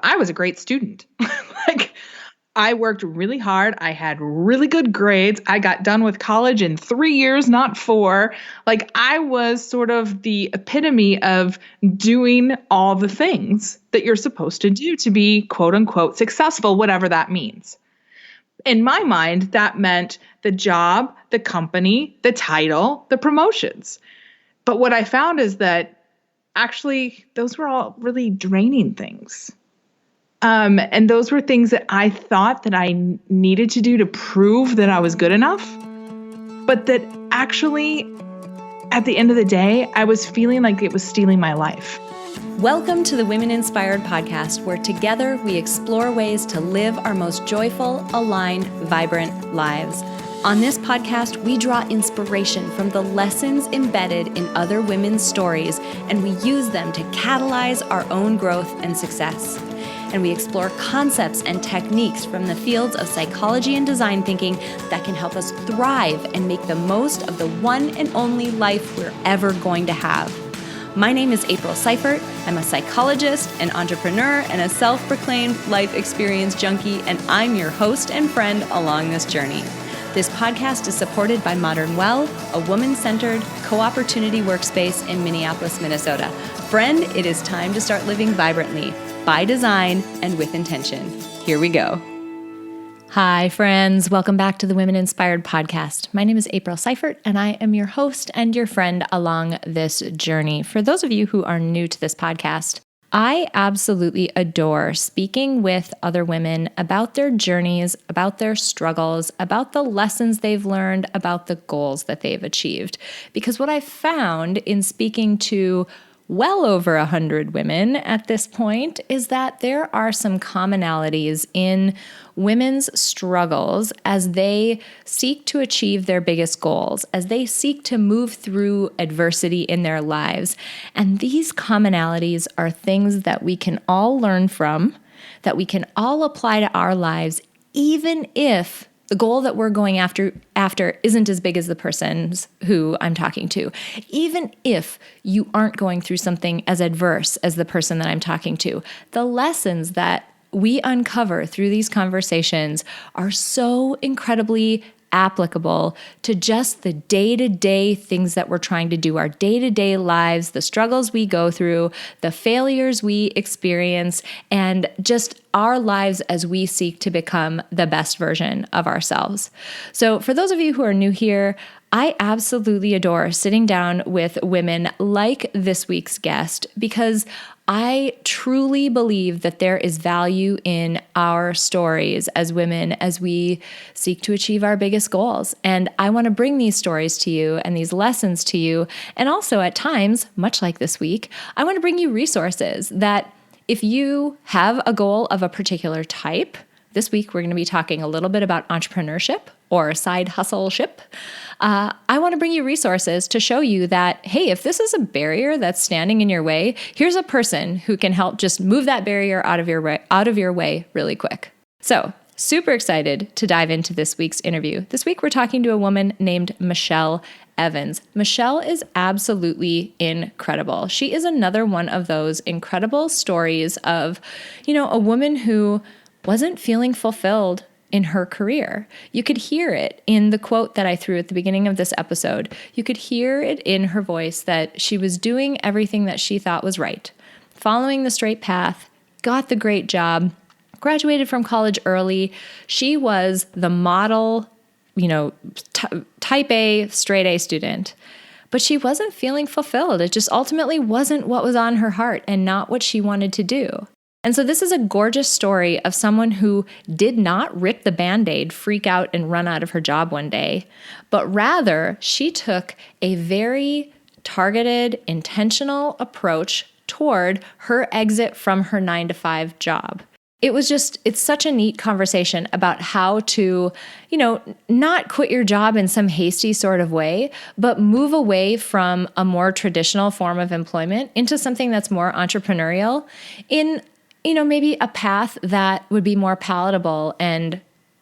I was a great student. Like, I worked really hard. I had really good grades. I got done with college in 3 years, not 4. Like, I was sort of the epitome of doing all the things that you're supposed to do to be quote unquote successful, whatever that means. In my mind, that meant the job, the company, the title, the promotions. But what I found is that actually those were all really draining things. And those were things that I thought that I needed to do to prove that I was good enough, but that actually, at the end of the day, I was feeling like it was stealing my life. Welcome to the Women Inspired Podcast, where together we explore ways to live our most joyful, aligned, vibrant lives. On this podcast, we draw inspiration from the lessons embedded in other women's stories, and we use them to catalyze our own growth and success. And we explore concepts and techniques from the fields of psychology and design thinking that can help us thrive and make the most of the one and only life we're ever going to have. My name is April Seifert. I'm a psychologist, an entrepreneur, and a self-proclaimed life experience junkie, and I'm your host and friend along this journey. This podcast is supported by Modern Well, a woman-centered co-opportunity workspace in Minneapolis, Minnesota. Friend, it is time to start living vibrantly, by design and with intention. Here we go. Hi, friends. Welcome back to the Women Inspired Podcast. My name is April Seifert, and I am your host and your friend along this journey. For those of you who are new to this podcast, I absolutely adore speaking with other women about their journeys, about their struggles, about the lessons they've learned, about the goals that they've achieved. Because what I've found in speaking to well over 100 women at this point is that there are some commonalities in women's struggles as they seek to achieve their biggest goals, as they seek to move through adversity in their lives. And these commonalities are things that we can all learn from, that we can all apply to our lives, even if the goal that we're going after isn't as big as the person's who I'm talking to. Even if you aren't going through something as adverse as the person that I'm talking to, the lessons that we uncover through these conversations are so incredibly applicable to just the day-to-day things that we're trying to do, our day-to-day lives, the struggles we go through, the failures we experience, and just our lives as we seek to become the best version of ourselves. So for those of you who are new here, I absolutely adore sitting down with women like this week's guest because I truly believe that there is value in our stories as women as we seek to achieve our biggest goals. And I want to bring these stories to you and these lessons to you. And also at times, much like this week, I want to bring you resources that if you have a goal of a particular type, this week we're going to be talking a little bit about entrepreneurship or side hustle-ship. I want to bring you resources to show you that, hey, if this is a barrier that's standing in your way, here's a person who can help just move that barrier out of your way really quick. So, super excited to dive into this week's interview. This week we're talking to a woman named Michelle Evans. Michelle is absolutely incredible. She is another one of those incredible stories of, a woman who wasn't feeling fulfilled in her career. You could hear it in the quote that I threw at the beginning of this episode. You could hear it in her voice that she was doing everything that she thought was right, following the straight path, got the great job, graduated from college early. She was the model, type A, straight A student. But she wasn't feeling fulfilled. It just ultimately wasn't what was on her heart and not what she wanted to do. And so this is a gorgeous story of someone who did not rip the Band-Aid, freak out, and run out of her job one day, but rather she took a very targeted, intentional approach toward her exit from her 9-to-5 job. It's such a neat conversation about how to, not quit your job in some hasty sort of way, but move away from a more traditional form of employment into something that's more entrepreneurial in maybe a path that would be more palatable and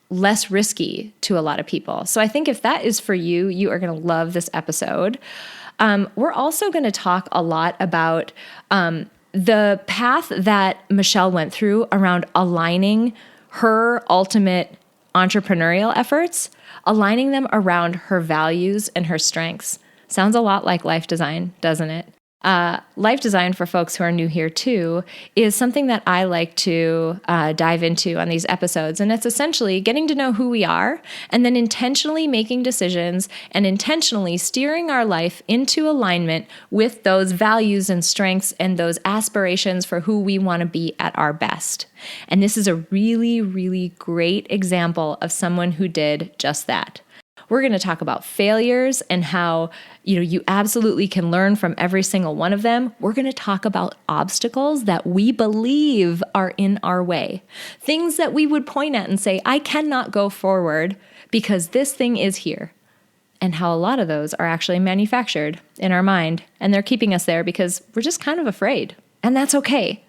less risky to a lot of people. So I think if that is for you, you are going to love this episode. We're also going to talk a lot about the path that Michelle went through around aligning her ultimate entrepreneurial efforts, aligning them around her values and her strengths. Sounds a lot like life design, doesn't it? Life design, for folks who are new here too, is something that I like to dive into on these episodes. And it's essentially getting to know who we are and then intentionally making decisions and intentionally steering our life into alignment with those values and strengths and those aspirations for who we want to be at our best. And this is a really, really great example of someone who did just that. We're going to talk about failures and how, you absolutely can learn from every single one of them. We're going to talk about obstacles that we believe are in our way. Things that we would point at and say, I cannot go forward because this thing is here. And how a lot of those are actually manufactured in our mind. And they're keeping us there because we're just kind of afraid. And that's okay.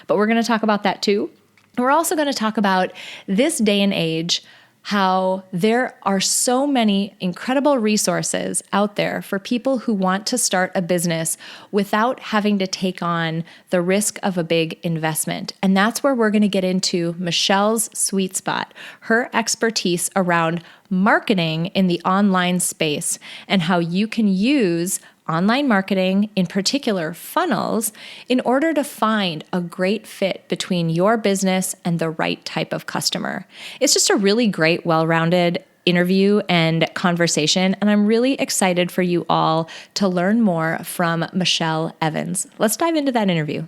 But we're going to talk about that too. And we're also going to talk about this day and age, how there are so many incredible resources out there for people who want to start a business without having to take on the risk of a big investment. And that's where we're going to get into Michelle's sweet spot, her expertise around marketing in the online space and how you can use online marketing, in particular funnels, in order to find a great fit between your business and the right type of customer. It's just a really great, well-rounded interview and conversation, and I'm really excited for you all to learn more from Michelle Evans. Let's dive into that interview.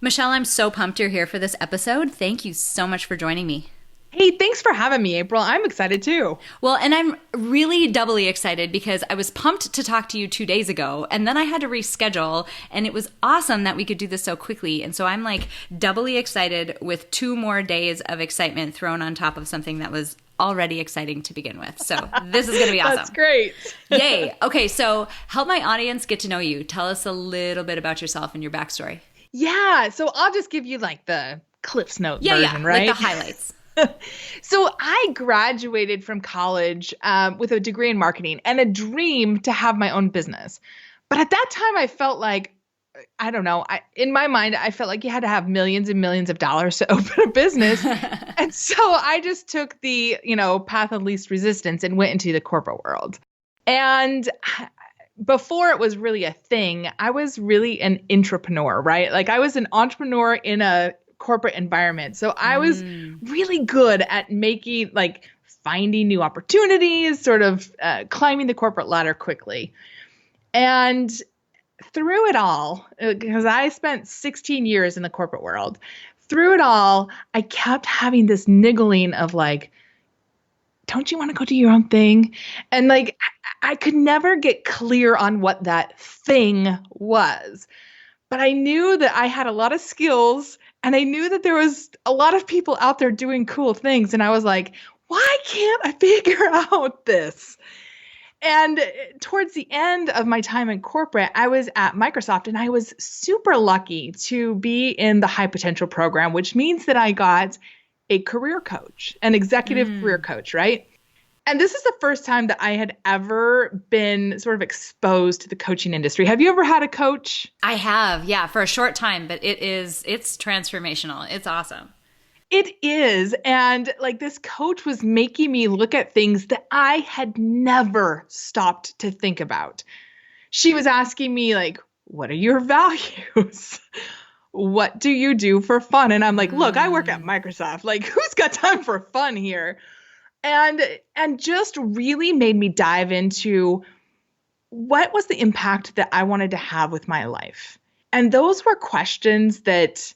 Michelle, I'm so pumped you're here for this episode. Thank you so much for joining me. Hey, thanks for having me, April. I'm excited too. Well, and I'm really doubly excited because I was pumped to talk to you 2 days ago, and then I had to reschedule, and it was awesome that we could do this so quickly. And so I'm like doubly excited with 2 more days of excitement thrown on top of something that was already exciting to begin with. So this is going to be awesome. That's great. Yay. Okay, so help my audience get to know you. Tell us a little bit about yourself and your backstory. Yeah, so I'll just give you like the Cliff's Note version, right? Like the highlights. So I graduated from college with a degree in marketing and a dream to have my own business. But at that time, I felt like, I don't know, in my mind, I felt like you had to have millions and millions of dollars to open a business. And so I just took the, path of least resistance and went into the corporate world. And before it was really a thing, I was really an entrepreneur, right? Like I was an entrepreneur in a corporate environment. So I was really good at finding new opportunities, sort of climbing the corporate ladder quickly. And through it all, because I spent 16 years in the corporate world, through it all, I kept having this niggling of like, don't you want to go do your own thing? And I could never get clear on what that thing was. But I knew that I had a lot of skills and I knew that there was a lot of people out there doing cool things. And I was like, why can't I figure out this? And towards the end of my time in corporate, I was at Microsoft and I was super lucky to be in the high potential program, which means that I got a career coach, an executive career coach, right? And this is the first time that I had ever been sort of exposed to the coaching industry. Have you ever had a coach? I have, yeah, for a short time, but it's transformational. It's awesome. It is. And this coach was making me look at things that I had never stopped to think about. She was asking me what are your values? What do you do for fun? And I'm like, look, I work at Microsoft. Who's got time for fun here? And just really made me dive into what was the impact that I wanted to have with my life. And those were questions that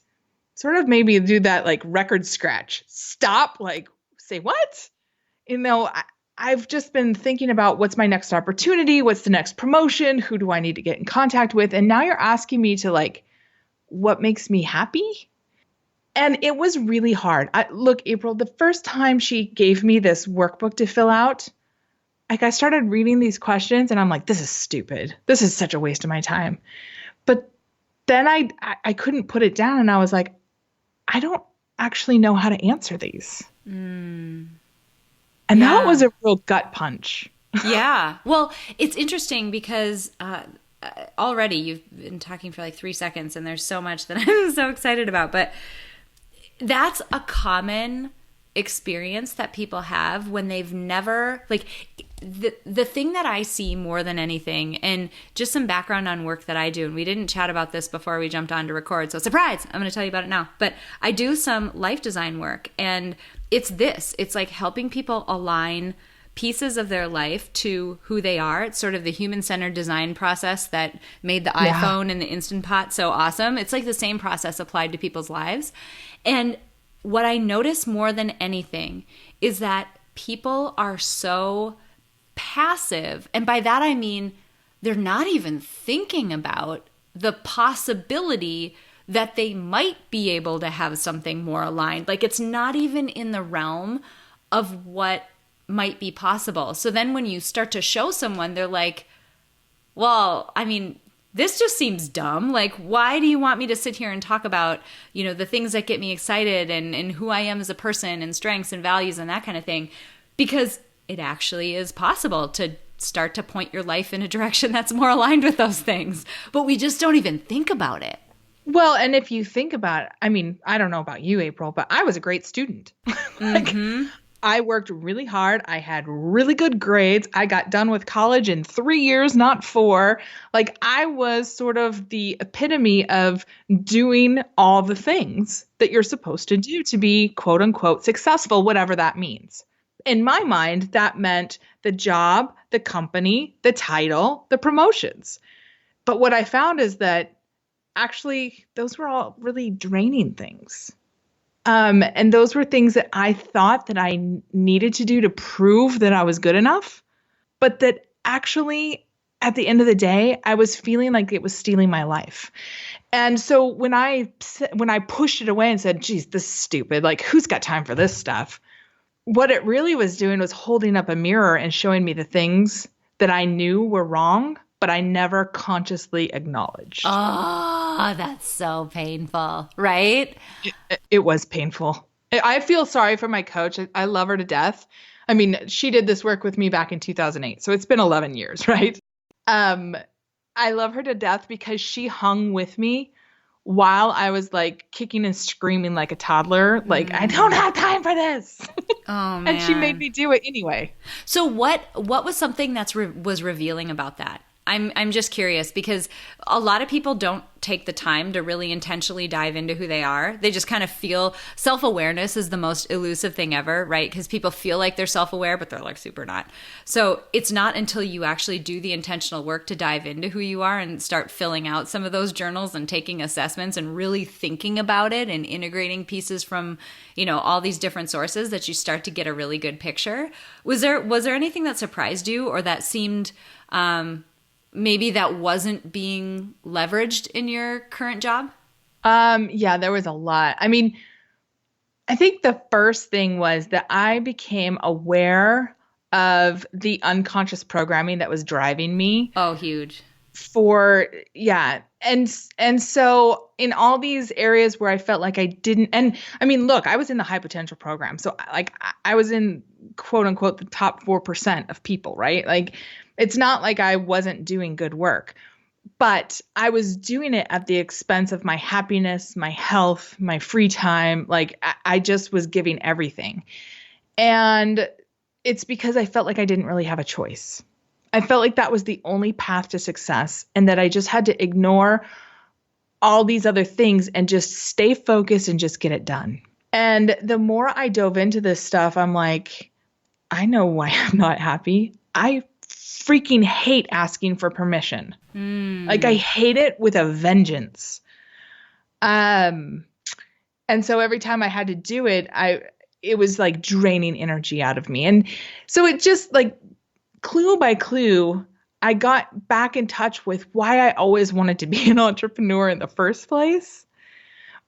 sort of made me do that record scratch. Stop, say what? I've just been thinking about what's my next opportunity? What's the next promotion? Who do I need to get in contact with? And now you're asking me to what makes me happy? And it was really hard. Look, April, the first time she gave me this workbook to fill out, I started reading these questions and I'm like, this is stupid. This is such a waste of my time. But then I couldn't put it down and I was like, I don't actually know how to answer these. And that was a real gut punch. Yeah. Well, it's interesting because already you've been talking for like 3 seconds and there's so much that I'm so excited about. But that's a common experience that people have when they've never, like, the thing that I see more than anything, and just some background on work that I do, and we didn't chat about this before we jumped on to record, so surprise, I'm going to tell you about it now. But I do some life design work, and it's like helping people align pieces of their life to who they are. It's sort of the human-centered design process that made the iPhone and the Instant Pot so awesome. It's like the same process applied to people's lives. And what I notice more than anything is that people are so passive. And by that I mean they're not even thinking about the possibility that they might be able to have something more aligned. Like, it's not even in the realm of what might be possible. So then when you start to show someone, they're like, well, I mean, this just seems dumb. Like, why do you want me to sit here and talk about, the things that get me excited and who I am as a person and strengths and values and that kind of thing? Because it actually is possible to start to point your life in a direction that's more aligned with those things. But we just don't even think about it. Well, and if you think about it, I mean, I don't know about you, April, but I was a great student. I worked really hard. I had really good grades. I got done with college in 3 years, not 4. Like, I was sort of the epitome of doing all the things that you're supposed to do to be quote unquote successful, whatever that means. In my mind, that meant the job, the company, the title, the promotions. But what I found is that actually those were all really draining things. And those were things that I thought that I needed to do to prove that I was good enough, but that actually at the end of the day, I was feeling like it was stealing my life. And so when I pushed it away and said, geez, this is stupid, like, who's got time for this stuff? What it really was doing was holding up a mirror and showing me the things that I knew were wrong, but I never consciously acknowledged. Oh, that's so painful, right? It was painful. I feel sorry for my coach. I love her to death. I mean, she did this work with me back in 2008, so it's been 11 years, right? I love her to death because she hung with me while I was like kicking and screaming like a toddler, like, I don't have time for this. Oh, man. And she made me do it anyway. So what was something that's was revealing about that? I'm just curious, because a lot of people don't take the time to really intentionally dive into who they are. They just kind of feel self-awareness is the most elusive thing ever, right? Because people feel like they're self-aware, but they're like super not. So it's not until you actually do the intentional work to dive into who you are and start filling out some of those journals and taking assessments and really thinking about it and integrating pieces from, all these different sources that you start to get a really good picture. Was there anything that surprised you or that seemed maybe that wasn't being leveraged in your current job? Yeah, there was a lot. I mean, I think the first thing was that I became aware of the unconscious programming that was driving me. Oh, huge. And so in all these areas where I felt like I didn't, and I mean, look, I was in the high potential program. So like I was in quote unquote the top 4% of people, right? Like, it's not like I wasn't doing good work, but I was doing it at the expense of my happiness, my health, my free time. Like, I just was giving everything. And it's because I felt like I didn't really have a choice. I felt like that was the only path to success, and that I just had to ignore all these other things and just stay focused and just get it done. And the more I dove into this stuff, I'm like, I know why I'm not happy. I freaking hate asking for permission. Like, I hate it with a vengeance. And so every time I had to do it, it was like draining energy out of me. And so it just, like, clue by clue, I got back in touch with why I always wanted to be an entrepreneur in the first place.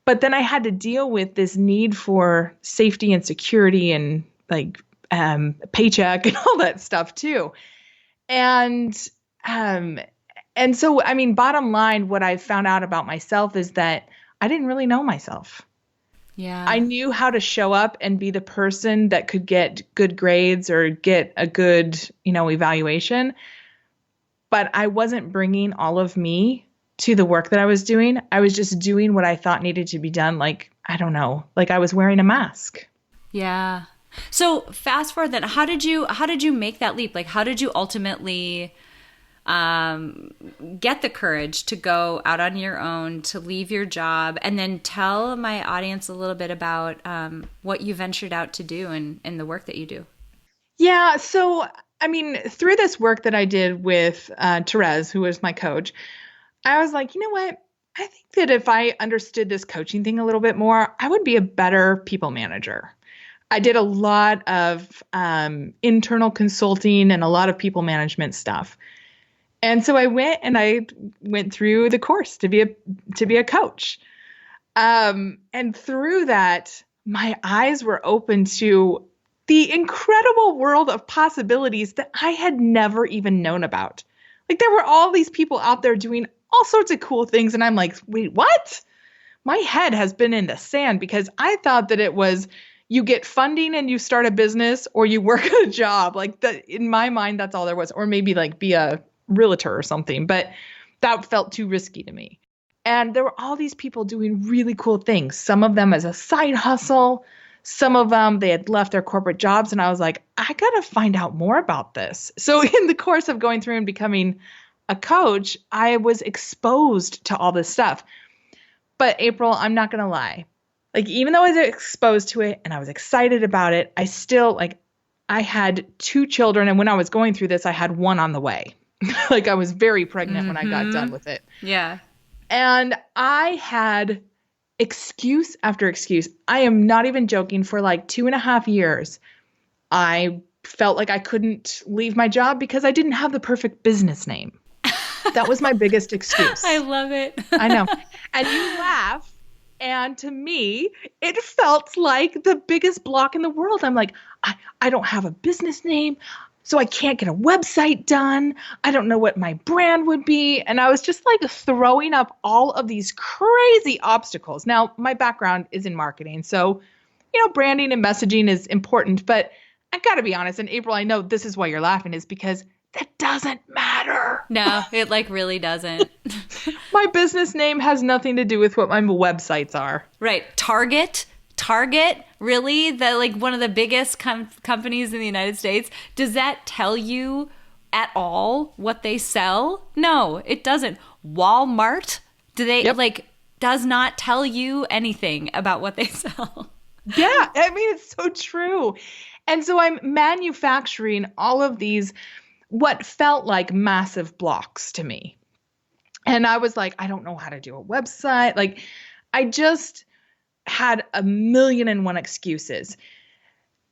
But then I had to deal with this need for safety and security and like paycheck and all that stuff too. And so, I mean, bottom line, what I found out about myself is that I didn't really know myself. Yeah. I knew how to show up and be the person that could get good grades or get a good, evaluation. but I wasn't bringing all of me to the work that I was doing. I was just doing what I thought needed to be done. Like, I don't know, like I was wearing a mask. Yeah. So fast forward then, how did you make that leap? Like, how did you ultimately get the courage to go out on your own, to leave your job, and then tell my audience a little bit about what you ventured out to do and the work that you do? Yeah. So, I mean, through this work that I did with Therese, who was my coach, I was like, you know what? I think that if I understood this coaching thing a little bit more, I would be a better people manager. I did a lot of internal consulting and a lot of people management stuff. And so I went through the course to be a coach. And through that, my eyes were open to the incredible world of possibilities that I had never even known about. Like there were all these people out there doing all sorts of cool things. And I'm like, wait, what? My head has been in the sand because I thought that it was you get funding and you start a business or you work at a job. Like that in my mind, that's all there was. Or maybe like be a realtor or something. But that felt too risky to me. And there were all these people doing really cool things. Some of them as a side hustle. Some of them, they had left their corporate jobs. And I was like, I got to find out more about this. So in the course of going through and becoming a coach, I was exposed to all this stuff. But April, I'm not going to lie. Like, even though I was exposed to it and I was excited about it, I still, like, I had 2 children. And when I was going through this, I had 1 on the way. Like, I was very pregnant when I got done with it. Yeah. And I had excuse after excuse. I am not even joking. For like 2.5 years, I felt like I couldn't leave my job because I didn't have the perfect business name. That was my biggest excuse. I love it. I know. And you laugh. And to me, it felt like the biggest block in the world. I'm like, I don't have a business name, so I can't get a website done. I don't know what my brand would be. And I was just like throwing up all of these crazy obstacles. Now, my background is in marketing. So, branding and messaging is important. But I got to be honest, and April, I know this is why you're laughing, is because that doesn't matter. No, it like really doesn't. My business name has nothing to do with what my websites are. Right. Target, really? That like one of the biggest companies in the United States. Does that tell you at all what they sell? No, it doesn't. Walmart, does not tell you anything about what they sell. Yeah, I mean, it's so true. And so I'm manufacturing all of these what felt like massive blocks to me. And I was like, I don't know how to do a website. Like, I just had 1,000,001 excuses.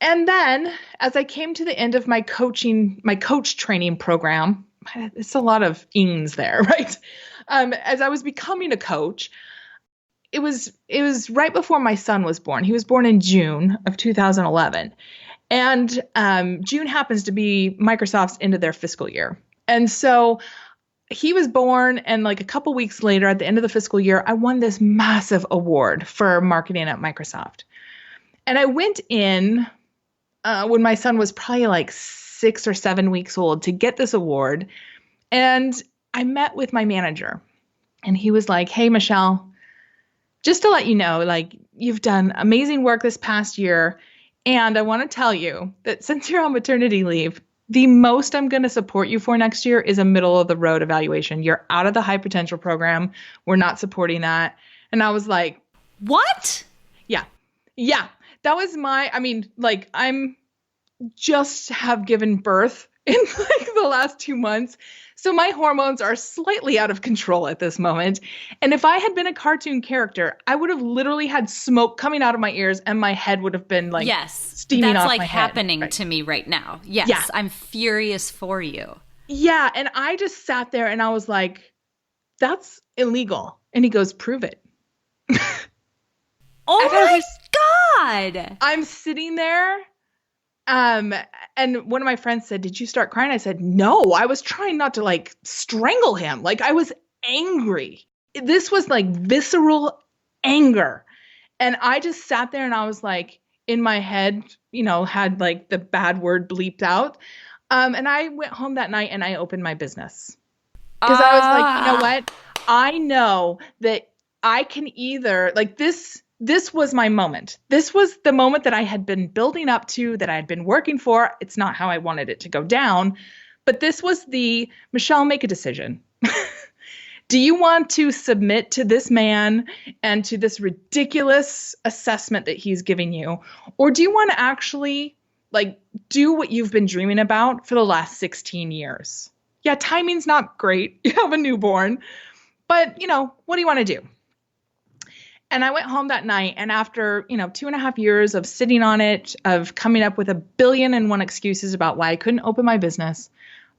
And then as I came to the end of my coach training program, it's a lot of ings there, right? As I was becoming a coach, it was right before my son was born. He was born in June of 2011. And June happens to be Microsoft's end of their fiscal year. And so he was born, and like a couple weeks later, at the end of the fiscal year, I won this massive award for marketing at Microsoft. And I went in when my son was probably like 6 or 7 weeks old to get this award. And I met with my manager, and he was like, hey, Michelle, just to let you know, like, you've done amazing work this past year. And I want to tell you that since you're on maternity leave, the most I'm going to support you for next year is a middle of the road evaluation. You're out of the high potential program. We're not supporting that. And I was like, what? Yeah. That was I'm just have given birth in like the last 2 months. So my hormones are slightly out of control at this moment. And if I had been a cartoon character, I would have literally had smoke coming out of my ears and my head would have been like steaming off my head. That's like happening to me right now. Yes, yeah. I'm furious for you. Yeah, and I just sat there and I was like, that's illegal. And he goes, prove it. Oh my God. I'm sitting there. And one of my friends said, did you start crying? I said, no, I was trying not to like strangle him. Like I was angry. This was like visceral anger. And I just sat there and I was like, in my head, had like the bad word bleeped out. And I went home that night and I opened my business. Because I was like, you know what? I know that I can either like this was my moment. This was the moment that I had been building up to, that I had been working for. It's not how I wanted it to go down, but this was the Michelle, make a decision. Do you want to submit to this man and to this ridiculous assessment that he's giving you? Or do you want to actually like do what you've been dreaming about for the last 16 years? Yeah, timing's not great. You have a newborn, but what do you want to do? And I went home that night, and after, 2.5 years of sitting on it, of coming up with 1,000,000,001 excuses about why I couldn't open my business,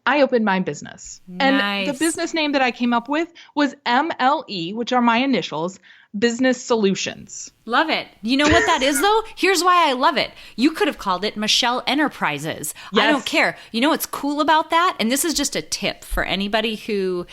I opened my business. Nice. And the business name that I came up with was MLE, which are my initials, Business Solutions. Love it. You know what that is, though? Here's why I love it. You could have called it Michelle Enterprises. Yes. I don't care. You know what's cool about that? And this is just a tip for anybody who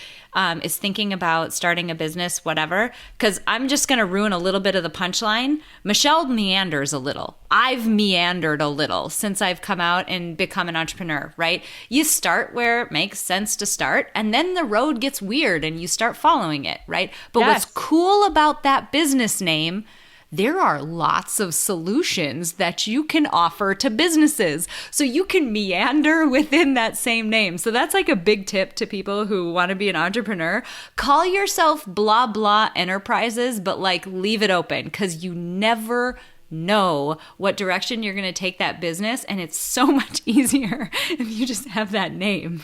is thinking about starting a business, whatever, because I'm just going to ruin a little bit of the punchline. Michelle meanders a little. I've meandered a little since I've come out and become an entrepreneur, right? You start where it makes sense to start, and then the road gets weird and you start following it, right? But Yes. what's cool about that business name, there are lots of solutions that you can offer to businesses. So you can meander within that same name. So that's like a big tip to people who want to be an entrepreneur. Call yourself blah, blah enterprises, but like leave it open, because you never know what direction you're going to take that business. And it's so much easier if you just have that name.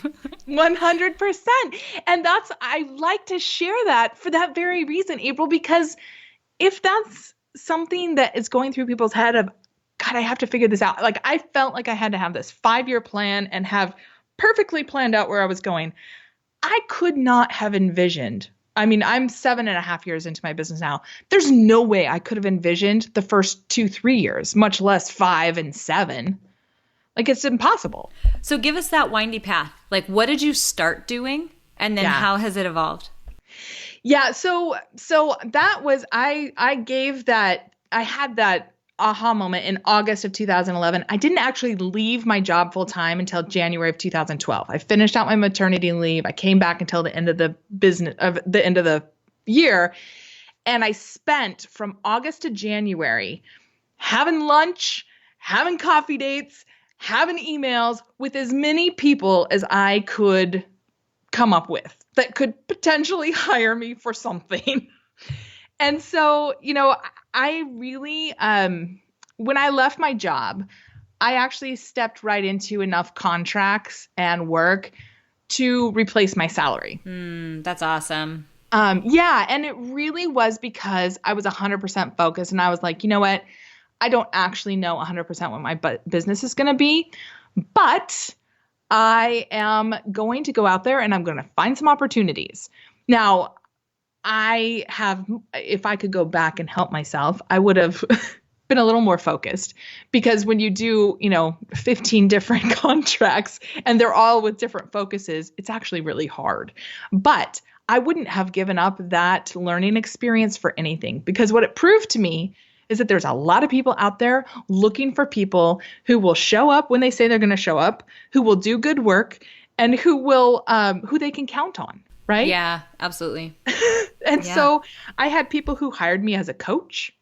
100%. And I like to share that for that very reason, April, because if that's something that is going through people's head of, God, I have to figure this out. Like, I felt like I had to have this 5-year plan and have perfectly planned out where I was going. I could not have envisioned. I mean, I'm 7.5 years into my business now. There's no way I could have envisioned the first 2-3 years, much less 5 and 7. Like, it's impossible. So give us that windy path. Like, what did you start doing? And then how has it evolved? Yeah, so that was I had that aha moment in August of 2011. I didn't actually leave my job full time until January of 2012. I finished out my maternity leave. I came back until the end of the year, and I spent from August to January having lunch, having coffee dates, having emails with as many people as I could come up with that could potentially hire me for something. And so, I really, when I left my job, I actually stepped right into enough contracts and work to replace my salary. That's awesome. Yeah. And it really was because I was 100% focused, and I was like, you know what? I don't actually know 100% what my business is going to be, but I am going to go out there and I'm going to find some opportunities. Now, if I could go back and help myself, I would have been a little more focused, because when you do, 15 different contracts and they're all with different focuses, it's actually really hard. But I wouldn't have given up that learning experience for anything, because what it proved to me is that there's a lot of people out there looking for people who will show up when they say they're going to show up, who will do good work, and who they can count on, right? Yeah, absolutely. And so I had people who hired me as a coach.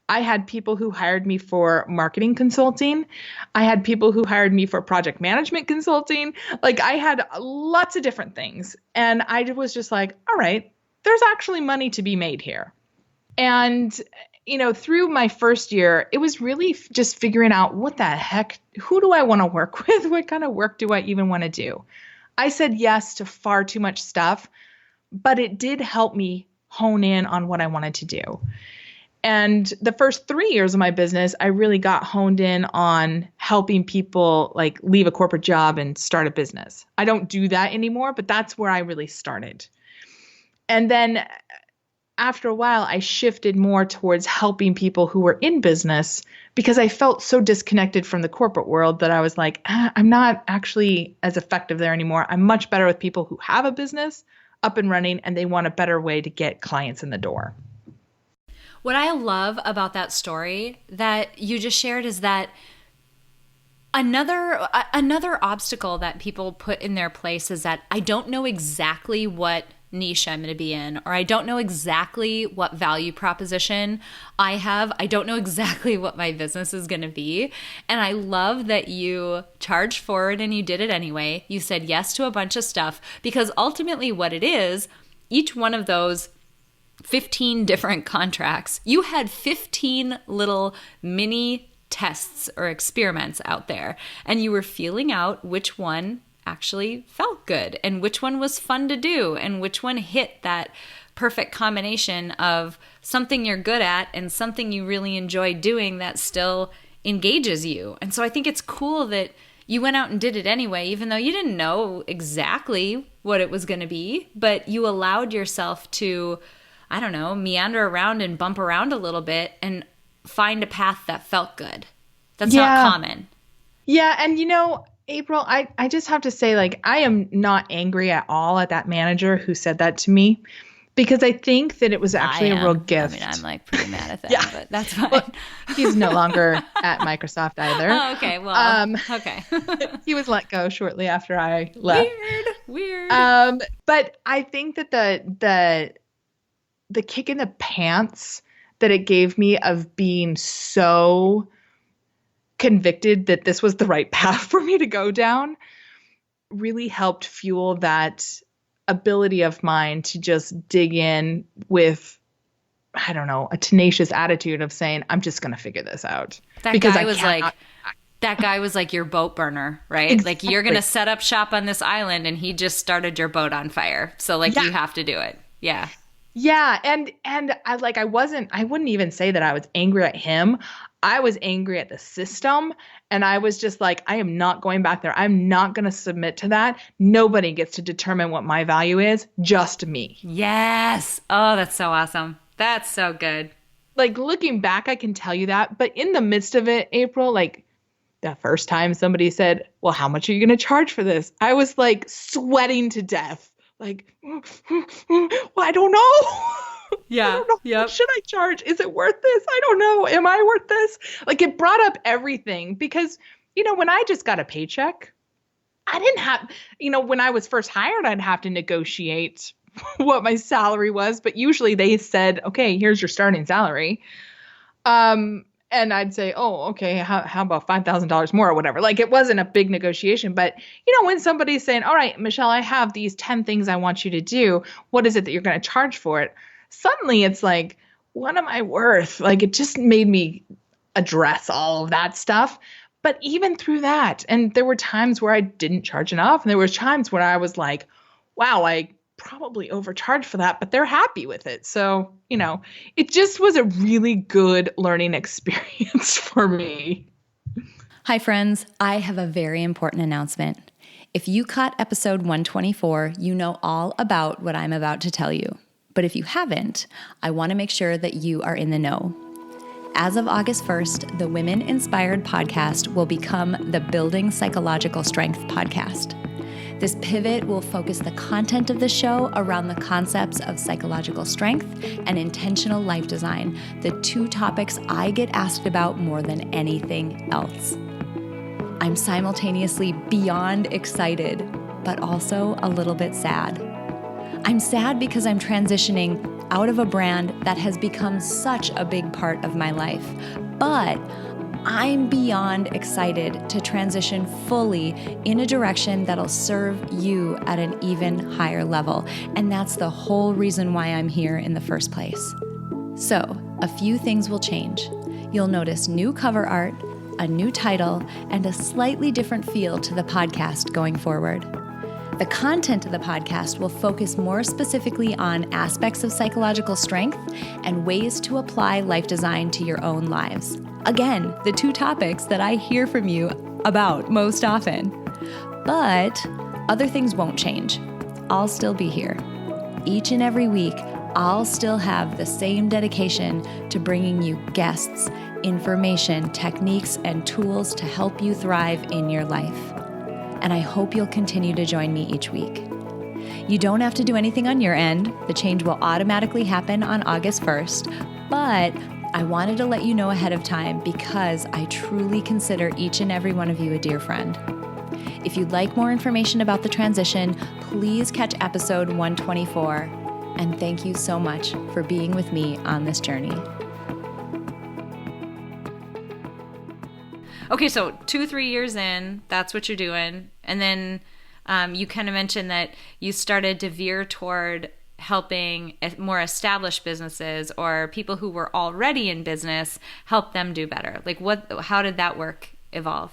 I had people who hired me for marketing consulting. I had people who hired me for project management consulting. Like, I had lots of different things. And I was just like, all right, there's actually money to be made here. And through my first year, it was really just figuring out what the heck, who do I want to work with? What kind of work do I even want to do? I said yes to far too much stuff, but it did help me hone in on what I wanted to do. And the first 3 years of my business, I really got honed in on helping people like leave a corporate job and start a business. I don't do that anymore, but that's where I really started. And then after a while, I shifted more towards helping people who were in business, because I felt so disconnected from the corporate world that I was like, I'm not actually as effective there anymore. I'm much better with people who have a business up and running and they want a better way to get clients in the door. What I love about that story that you just shared is that Another obstacle that people put in their place is that I don't know exactly what niche I'm going to be in, or I don't know exactly what value proposition I have. I don't know exactly what my business is going to be. And I love that you charged forward and you did it anyway. You said yes to a bunch of stuff, because ultimately what it is, each one of those 15 different contracts, you had 15 little mini tests or experiments out there, and you were feeling out which one actually felt good and which one was fun to do and which one hit that perfect combination of something you're good at and something you really enjoy doing that still engages you. And so I think it's cool that you went out and did it anyway, even though you didn't know exactly what it was going to be, but you allowed yourself to, I don't know, meander around and bump around a little bit and find a path that felt good. That's not common. Yeah. And April, I just have to say, like, I am not angry at all at that manager who said that to me, because I think that it was actually a real gift. I mean, I'm like pretty mad at that, but that's fine. Well, he's no longer at Microsoft either. Oh, okay. Well, okay. He was let go shortly after I left. Weird. But I think that the kick in the pants that it gave me of being so convicted that this was the right path for me to go down really helped fuel that ability of mine to just dig in with, I don't know, a tenacious attitude of saying, I'm just going to figure this out. That guy was like your boat burner, right? Exactly. Like, you're going to set up shop on this island and he just started your boat on fire. So like, you have to do it. Yeah. Yeah. And I wouldn't even say that I was angry at him. I was angry at the system. And I was just like, I am not going back there. I'm not going to submit to that. Nobody gets to determine what my value is, just me. Yes. Oh, that's so awesome. That's so good. Like, looking back, I can tell you that. But in the midst of it, April, like, the first time somebody said, well, how much are you going to charge for this? I was like sweating to death. Like, well, I don't know. Yeah. I don't know. Yep. What should I charge? Is it worth this? I don't know. Am I worth this? Like, it brought up everything because, when I just got a paycheck, I didn't have, when I was first hired, I'd have to negotiate what my salary was. But usually they said, okay, here's your starting salary. And I'd say, oh, okay, how about $5,000 more or whatever? Like, it wasn't a big negotiation. But, when somebody's saying, all right, Michelle, I have these 10 things I want you to do. What is it that you're going to charge for it? Suddenly it's like, what am I worth? Like, it just made me address all of that stuff. But even through that, and there were times where I didn't charge enough. And there were times where I was like, wow, I probably overcharged for that, but they're happy with it. So, it just was a really good learning experience for me. Hi, friends. I have a very important announcement. If you caught episode 124, you know all about what I'm about to tell you. But if you haven't, I want to make sure that you are in the know. As of August 1st, the Women Inspired podcast will become the Building Psychological Strength podcast. This pivot will focus the content of the show around the concepts of psychological strength and intentional life design, the two topics I get asked about more than anything else. I'm simultaneously beyond excited, but also a little bit sad. I'm sad because I'm transitioning out of a brand that has become such a big part of my life, but I'm beyond excited to transition fully in a direction that'll serve you at an even higher level. And that's the whole reason why I'm here in the first place. So, a few things will change. You'll notice new cover art, a new title, and a slightly different feel to the podcast going forward. The content of the podcast will focus more specifically on aspects of psychological strength and ways to apply life design to your own lives. Again, the two topics that I hear from you about most often. But other things won't change. I'll still be here. Each and every week, I'll still have the same dedication to bringing you guests, information, techniques, and tools to help you thrive in your life. And I hope you'll continue to join me each week. You don't have to do anything on your end. The change will automatically happen on August 1st, but I wanted to let you know ahead of time because I truly consider each and every one of you a dear friend. If you'd like more information about the transition, please catch episode 124. And thank you so much for being with me on this journey. Okay, so 2-3 years in, that's what you're doing. And then you kind of mentioned that you started to veer toward helping more established businesses or people who were already in business, help them do better. Like how did that work evolve?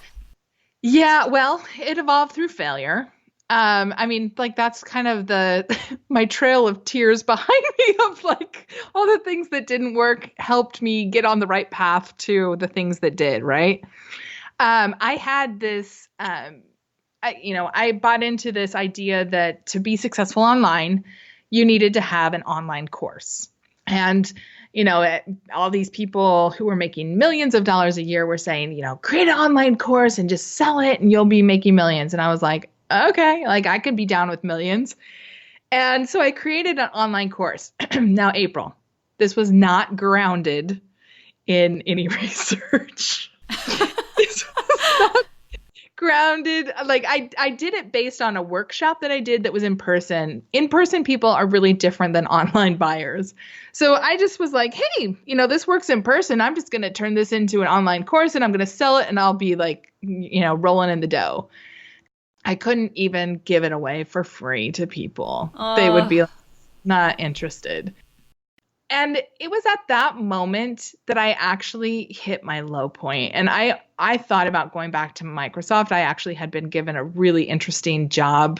Yeah, well, it evolved through failure. That's kind of my trail of tears behind me of like all the things that didn't work helped me get on the right path to the things that did, right? I had this, I bought into this idea that to be successful online, you needed to have an online course. And, all these people who were making millions of dollars a year were saying, create an online course and just sell it and you'll be making millions. And I was like, okay, like I could be down with millions. And so I created an online course. Now, April, this was not grounded in any research. This was not grounded. Like I did it based on a workshop that I did that was in person. In-person people are really different than online buyers. So I just was like, hey, this works in person. I'm just going to turn this into an online course and I'm going to sell it and I'll be like, rolling in the dough. I couldn't even give it away for free to people. They would be not interested. And it was at that moment that I actually hit my low point. And I thought about going back to Microsoft. I actually had been given a really interesting job.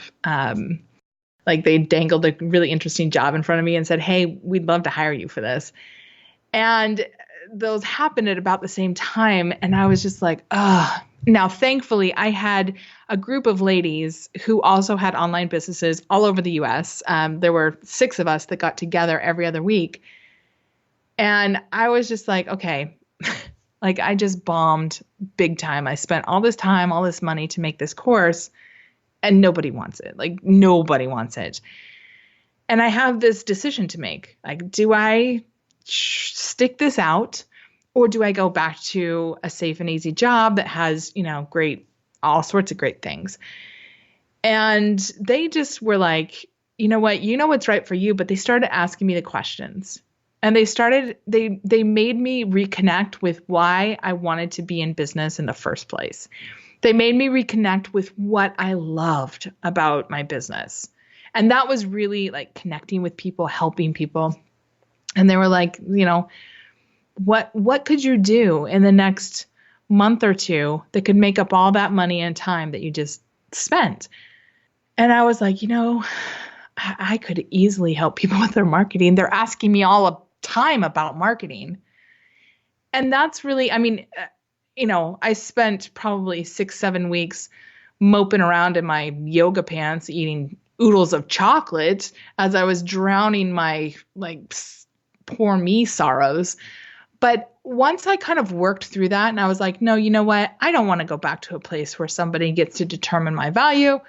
They dangled a really interesting job in front of me and said, hey, we'd love to hire you for this. And those happened at about the same time. And I was just like, ugh. Now, thankfully, I had a group of ladies who also had online businesses all over the US. There were 6 of us that got together every other week. And I was just like, okay, like I just bombed big time. I spent all this time, all this money to make this course and nobody wants it. Like nobody wants it. And I have this decision to make. Like, do I stick this out? Or do I go back to a safe and easy job that has, all sorts of great things? And they just were like, you know what's right for you. But they started asking me the questions. And they made me reconnect with why I wanted to be in business in the first place. They made me reconnect with what I loved about my business. And that was really like connecting with people, helping people. And they were like, what could you do in the next month or two that could make up all that money and time that you just spent? And I was like, I could easily help people with their marketing. They're asking me all the time about marketing. And that's really, I spent probably 6-7 weeks moping around in my yoga pants, eating oodles of chocolate as I was drowning my poor me sorrows. But once I kind of worked through that and I was like, no, you know what? I don't want to go back to a place where somebody gets to determine my value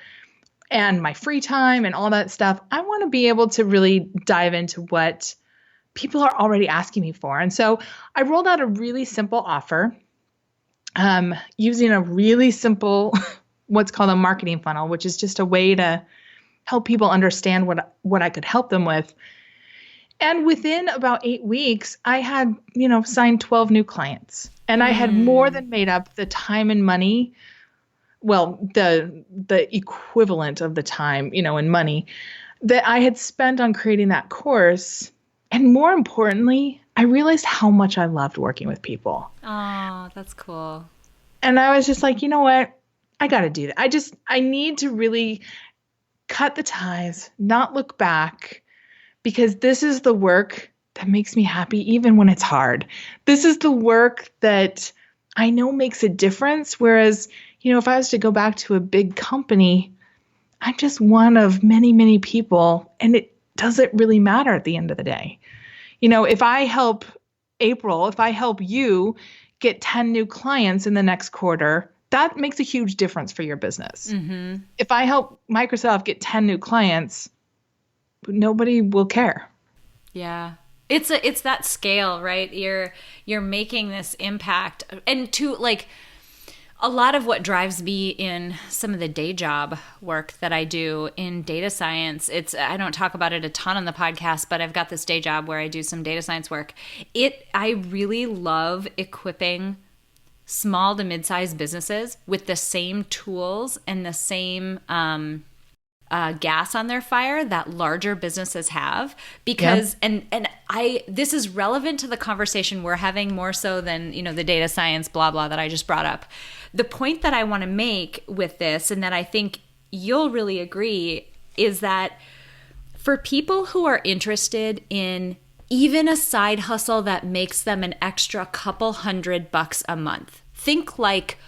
and my free time and all that stuff. I want to be able to really dive into what people are already asking me for. And so I rolled out a really simple offer using a really simple, what's called a marketing funnel, which is just a way to help people understand what I could help them with. And within about 8 weeks, I had, signed 12 new clients. And I had more than made up the time and money. Well, the equivalent of the time, in money that I had spent on creating that course. And more importantly, I realized how much I loved working with people. Oh, that's cool. And I was just like, you know what? I got to do that. I need to really cut the ties, not look back. Because this is the work that makes me happy even when it's hard. This is the work that I know makes a difference. Whereas, if I was to go back to a big company, I'm just one of many, many people. And it doesn't really matter at the end of the day. If I help April, if I help you get 10 new clients in the next quarter, that makes a huge difference for your business. Mm-hmm. If I help Microsoft get 10 new clients, nobody will care. Yeah. It's that scale, right? You're making this impact. And to like a lot of what drives me in some of the day job work that I do in data science, I don't talk about it a ton on the podcast, but I've got this day job where I do some data science work. I really love equipping small to mid-sized businesses with the same tools and the same gas on their fire that larger businesses have, because and I this is relevant to the conversation we're having more so than the data science blah blah that I just brought up. The point that I want to make with this, and that I think you'll really agree, is that for people who are interested in even a side hustle that makes them an extra couple $100 a month, think like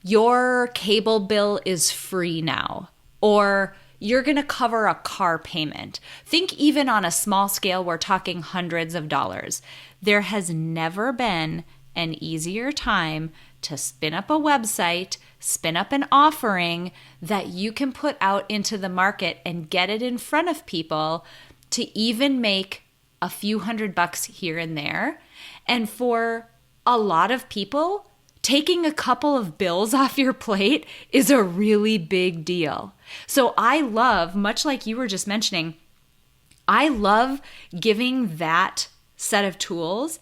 your cable bill is free now, or you're going to cover a car payment. Think even on a small scale, we're talking hundreds of dollars. There has never been an easier time to spin up a website, spin up an offering that you can put out into the market and get it in front of people to even make a few $100 here and there. And for a lot of people, taking a couple of bills off your plate is a really big deal. So I love, much like you were just mentioning, I love giving that set of tools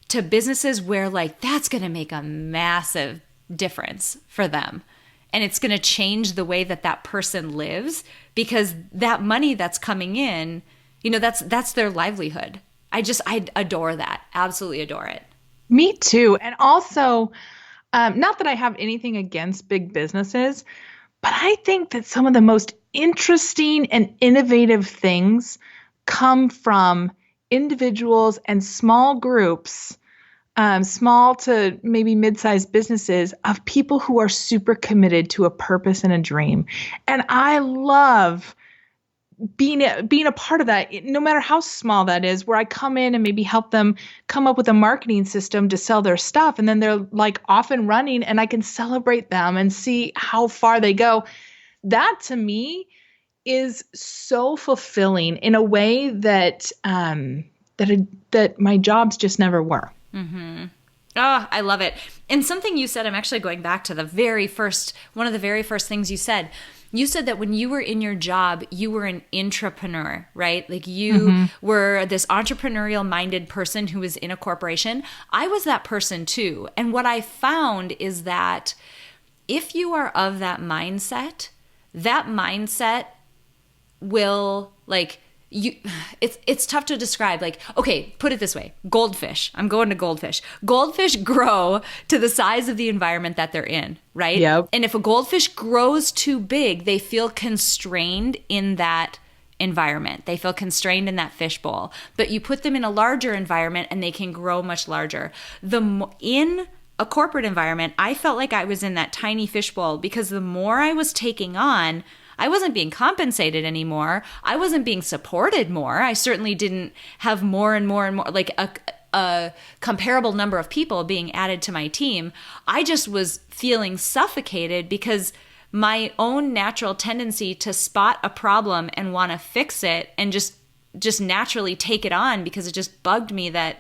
to businesses where like that's going to make a massive difference for them. And it's going to change the way that that person lives, because that money that's coming in, that's their livelihood. I adore that. Absolutely adore it. Me too. And also, not that I have anything against big businesses, but I think that some of the most interesting and innovative things come from individuals and small groups, small to maybe mid-sized businesses, of people who are super committed to a purpose and a dream. And I love being a part of that, no matter how small that is, where I come in and maybe help them come up with a marketing system to sell their stuff. And then they're like off and running, and I can celebrate them and see how far they go. That to me is so fulfilling in a way that that my jobs just never were. Mm-hmm. Oh, I love it. And something you said, I'm actually going back to one of the very first things you said. You said that when you were in your job, you were an intrapreneur, right? Like you were this entrepreneurial minded person who was in a corporation. I was that person too. And what I found is that if you are of that mindset will it's tough to describe. Like, okay, put it this way. Goldfish. I'm going to goldfish. Goldfish grow to the size of the environment that they're in, right? Yep. And if a goldfish grows too big, they feel constrained in that environment. They feel constrained in that fishbowl. But you put them in a larger environment and they can grow much larger. In a corporate environment, I felt like I was in that tiny fishbowl because the more I was taking on, I wasn't being compensated anymore. I wasn't being supported more. I certainly didn't have more and more and more, like a comparable number of people being added to my team. I just was feeling suffocated because my own natural tendency to spot a problem and want to fix it and just naturally take it on because it just bugged me that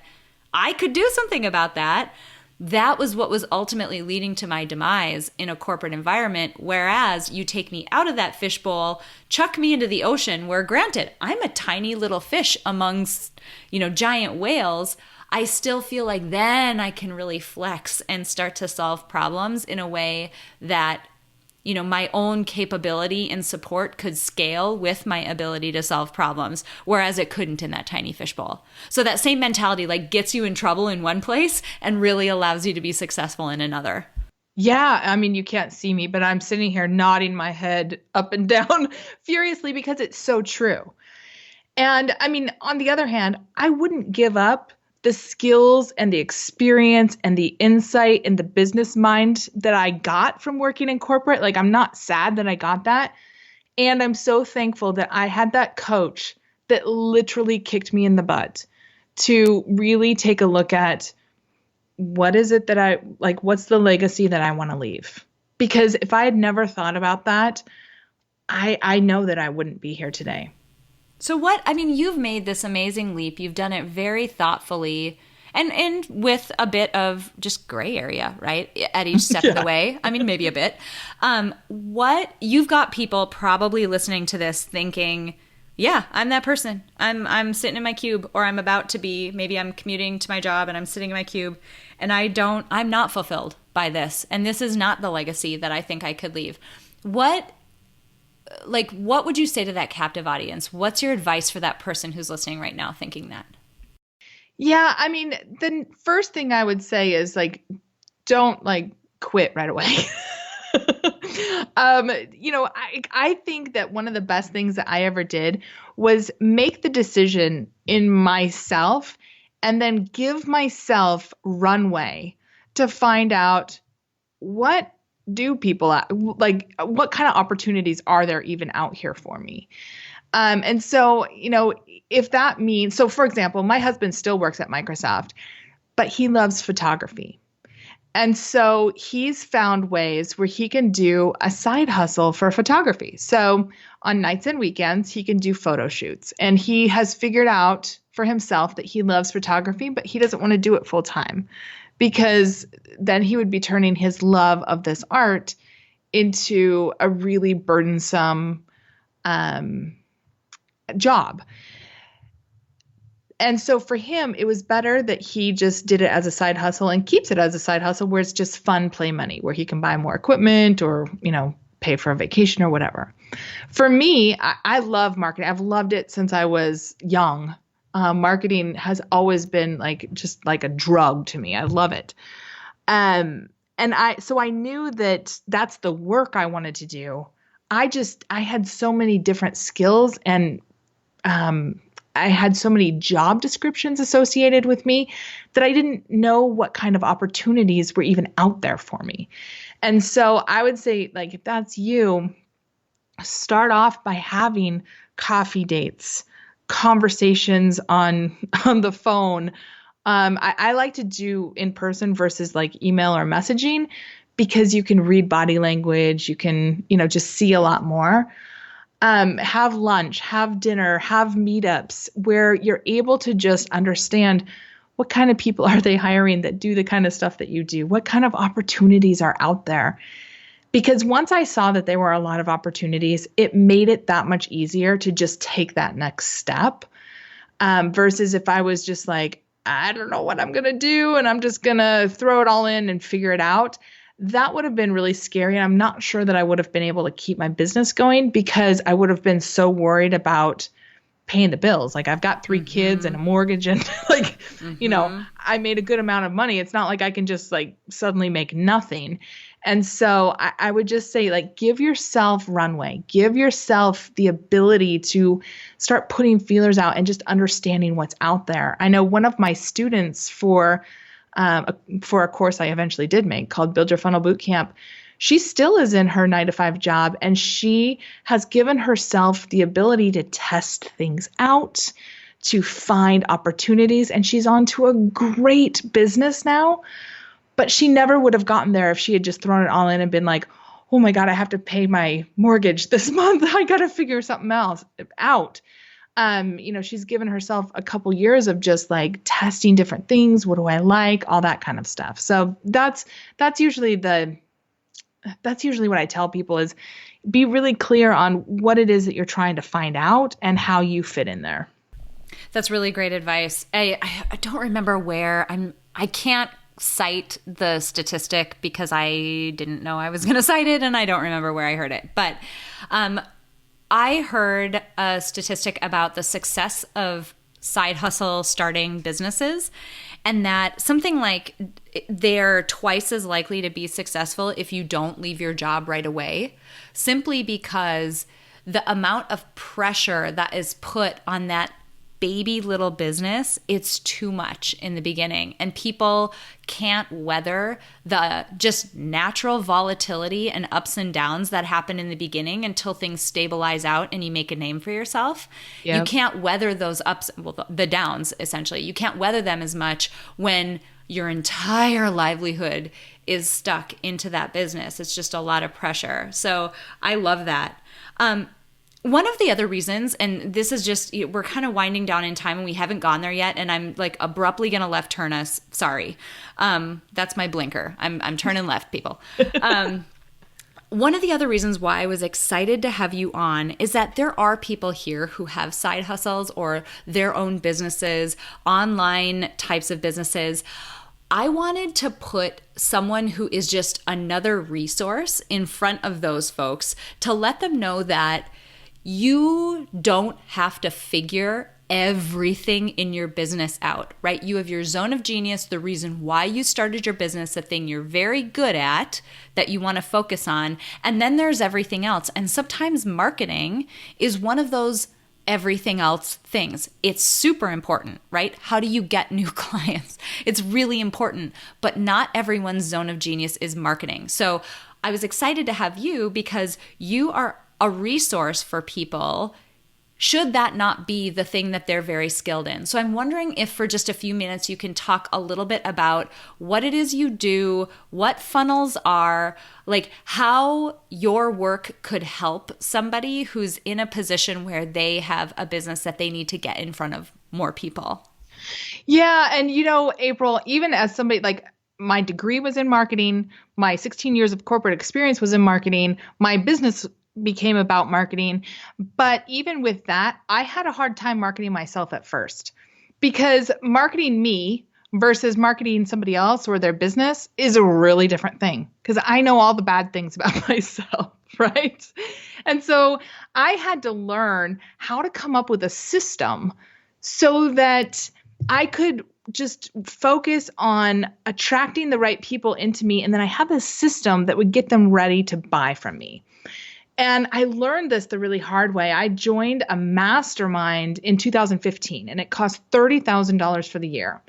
I could do something about that. That was what was ultimately leading to my demise in a corporate environment. Whereas you take me out of that fishbowl, chuck me into the ocean where, granted, I'm a tiny little fish amongst, giant whales. I still feel like then I can really flex and start to solve problems in a way that, my own capability and support could scale with my ability to solve problems, whereas it couldn't in that tiny fishbowl. So that same mentality gets you in trouble in one place and really allows you to be successful in another. Yeah, I mean, you can't see me, but I'm sitting here nodding my head up and down furiously because it's so true. And I mean, on the other hand, I wouldn't give up the skills and the experience and the insight and the business mind that I got from working in corporate. Like, I'm not sad that I got that. And I'm so thankful that I had that coach that literally kicked me in the butt to really take a look at what is it that what's the legacy that I want to leave? Because if I had never thought about that, I know that I wouldn't be here today. So you've made this amazing leap. You've done it very thoughtfully and with a bit of just gray area, right? At each step of the way. Maybe a bit. You've got people probably listening to this thinking, yeah, I'm that person. I'm sitting in my cube, or I'm about to be. Maybe I'm commuting to my job and I'm sitting in my cube and I'm not fulfilled by this. And this is not the legacy that I think I could leave. What would you say to that captive audience? What's your advice for that person who's listening right now thinking that? Yeah, the first thing I would say is don't quit right away. I think that one of the best things that I ever did was make the decision in myself and then give myself runway to find out what do people what kind of opportunities are there even out here for me? And so, if that means, so for example, my husband still works at Microsoft, but he loves photography. And so he's found ways where he can do a side hustle for photography. So on nights and weekends, he can do photo shoots. And he has figured out for himself that he loves photography, but he doesn't want to do it full time, because then he would be turning his love of this art into a really burdensome job. And so for him, it was better that he just did it as a side hustle and keeps it as a side hustle where it's just fun play money, where he can buy more equipment or, pay for a vacation or whatever. For me, I love marketing. I've loved it since I was young. Marketing has always been just like a drug to me. I love it. So I knew that that's the work I wanted to do. I had so many different skills and, I had so many job descriptions associated with me that I didn't know what kind of opportunities were even out there for me. And so I would say, if that's you, start off by having coffee dates, conversations on the phone. I like to do in person versus email or messaging, because you can read body language. You can, just see a lot more. Have lunch, have dinner, have meetups where you're able to just understand what kind of people are they hiring that do the kind of stuff that you do? What kind of opportunities are out there? Because once I saw that there were a lot of opportunities, it made it that much easier to just take that next step. Versus if I was just I don't know what I'm going to do and I'm just going to throw it all in and figure it out. That would have been really scary. And I'm not sure that I would have been able to keep my business going, because I would have been so worried about paying the bills. I've got 3 kids and a mortgage and I made a good amount of money. It's not like I can just suddenly make nothing. And so I would just say give yourself runway, give yourself the ability to start putting feelers out and just understanding what's out there. I know one of my students for a course I eventually did make called Build Your Funnel Bootcamp, she still is in her 9-to-5 job, and she has given herself the ability to test things out, to find opportunities, and she's on to a great business now. But she never would have gotten there if she had just thrown it all in and been oh my God, I have to pay my mortgage this month. I got to figure something else out. She's given herself a couple years of just testing different things. What do I like? All that kind of stuff. So that's usually what I tell people is be really clear on what it is that you're trying to find out and how you fit in there. That's really great advice. I don't remember where I can't cite the statistic because I didn't know I was going to cite it, and I don't remember where I heard it. But I heard a statistic about the success of side hustle starting businesses, and that something they're twice as likely to be successful if you don't leave your job right away, simply because the amount of pressure that is put on that baby little business, it's too much in the beginning, and people can't weather the just natural volatility and ups and downs that happen in the beginning until things stabilize out and you make a name for yourself. Yep. You can't weather those the downs, essentially. You can't weather them as much when your entire livelihood is stuck into that business. It's just a lot of pressure. So I love that. One of the other reasons, and this is just, we're kind of winding down in time and we haven't gone there yet, and I'm like abruptly going to left turn us. Sorry. That's my blinker. I'm turning left, people. One of the other reasons why I was excited to have you on is that there are people here who have side hustles or their own businesses, online types of businesses. I wanted to put someone who is just another resource in front of those folks to let them know that you don't have to figure everything in your business out, right? You have your zone of genius, the reason why you started your business, the thing you're very good at that you want to focus on. And then there's everything else. And sometimes marketing is one of those everything else things. It's super important, right? How do you get new clients? It's really important, but not everyone's zone of genius is marketing. So I was excited to have you because you are a resource for people should that not be the thing that they're very skilled in. So I'm wondering if for just a few minutes you can talk a little bit about what it is you do, what funnels are, like how your work could help somebody who's in a position where they have a business that they need to get in front of more people. Yeah. And April, even as somebody like my degree was in marketing, my 16 years of corporate experience was in marketing, my business became about marketing. But even with that, I had a hard time marketing myself at first because marketing me versus marketing somebody else or their business is a really different thing because I know all the bad things about myself, right? And so I had to learn how to come up with a system so that I could just focus on attracting the right people into me. And then I had this system that would get them ready to buy from me. And I learned this the really hard way. I joined a mastermind in 2015, and it cost $30,000 for the year.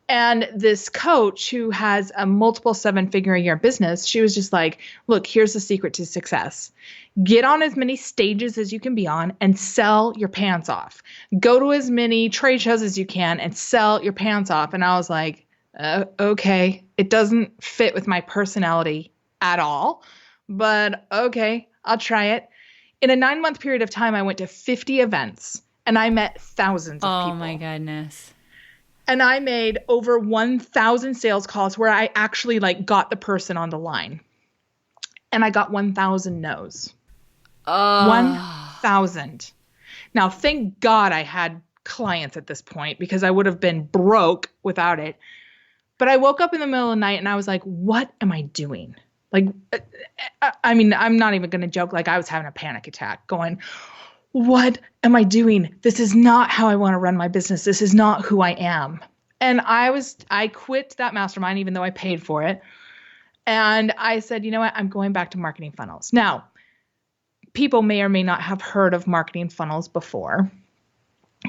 And this coach who has a multiple 7-figure-a-year business, she was just like, look, here's the secret to success. Get on as many stages as you can be on and sell your pants off. Go to as many trade shows as you can and sell your pants off. And I was like, okay, it doesn't fit with my personality at all, but okay. I'll try it. In a 9-month period of time, I went to 50 events and I met thousands of people. Oh my goodness. And I made over 1,000 sales calls where I actually got the person on the line. And I got 1,000 no's. 1,000. Now, thank God I had clients at this point because I would have been broke without it. But I woke up in the middle of the night and I was like, what am I doing? I mean, I'm not even going to joke. I was having a panic attack going, what am I doing? This is not how I want to run my business. This is not who I am. And I quit that mastermind, even though I paid for it. And I said, you know what? I'm going back to marketing funnels. Now, people may or may not have heard of marketing funnels before.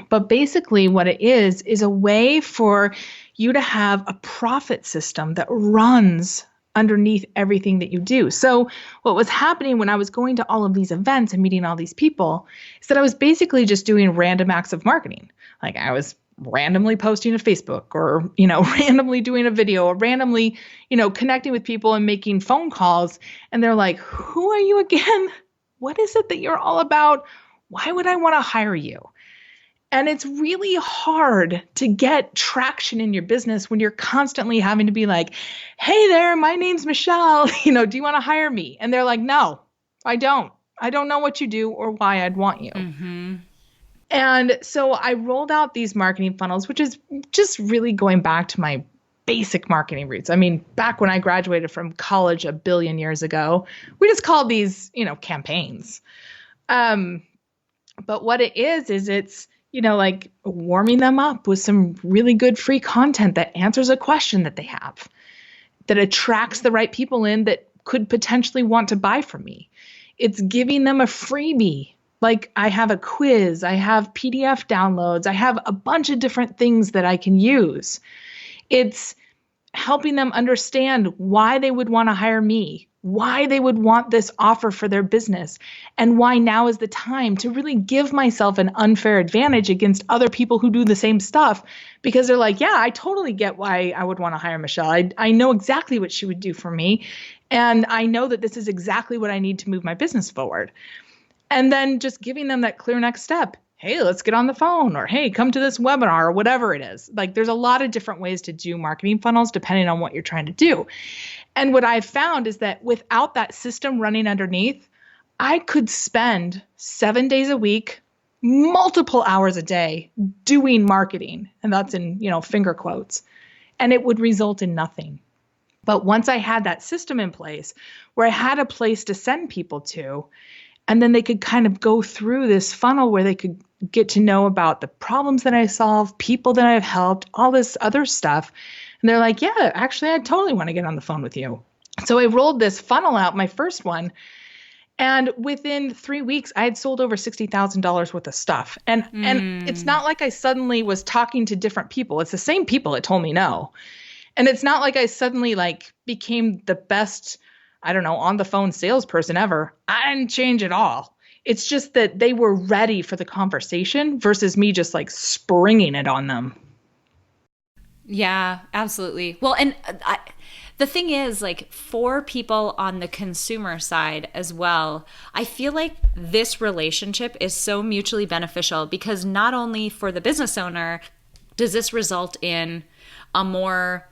But basically what it is a way for you to have a profit system that runs underneath everything that you do. So what was happening when I was going to all of these events and meeting all these people is that I was basically just doing random acts of marketing. I was randomly posting to Facebook or, randomly doing a video or randomly, connecting with people and making phone calls. And they're like, who are you again? What is it that you're all about? Why would I want to hire you? And it's really hard to get traction in your business when you're constantly having to be like, hey there, my name's Michelle. Do you want to hire me? And they're like, no, I don't. I don't know what you do or why I'd want you. Mm-hmm. And so I rolled out these marketing funnels, which is just really going back to my basic marketing roots. I mean, back when I graduated from college a billion years ago, we just called these, campaigns. But what it is it's, warming them up with some really good free content that answers a question that they have, that attracts the right people in that could potentially want to buy from me. It's giving them a freebie. I have a quiz, I have PDF downloads, I have a bunch of different things that I can use. It's helping them understand why they would want to hire me, why they would want this offer for their business, and why now is the time to really give myself an unfair advantage against other people who do the same stuff, because they're like, yeah, I totally get why I would want to hire Michelle. I know exactly what she would do for me, and I know that this is exactly what I need to move my business forward. And then just giving them that clear next step. Hey, let's get on the phone, or hey, come to this webinar, or whatever it is. Like, there's a lot of different ways to do marketing funnels depending on what you're trying to do. And what I've found is that without that system running underneath, I could spend 7 days a week, multiple hours a day doing marketing. And that's in, finger quotes. And it would result in nothing. But once I had that system in place where I had a place to send people to, and then they could kind of go through this funnel where they could get to know about the problems that I solve, people that I've helped, all this other stuff. And they're like, yeah, actually, I totally want to get on the phone with you. So I rolled this funnel out, my first one. And within 3 weeks, I had sold over $60,000 worth of stuff. And it's not like I suddenly was talking to different people. It's the same people that told me no. And it's not like I suddenly became the best, on the phone salesperson ever. I didn't change at all. It's just that they were ready for the conversation versus me just springing it on them. Yeah, absolutely. Well, and the thing is, for people on the consumer side as well, I feel like this relationship is so mutually beneficial because not only for the business owner does this result in a more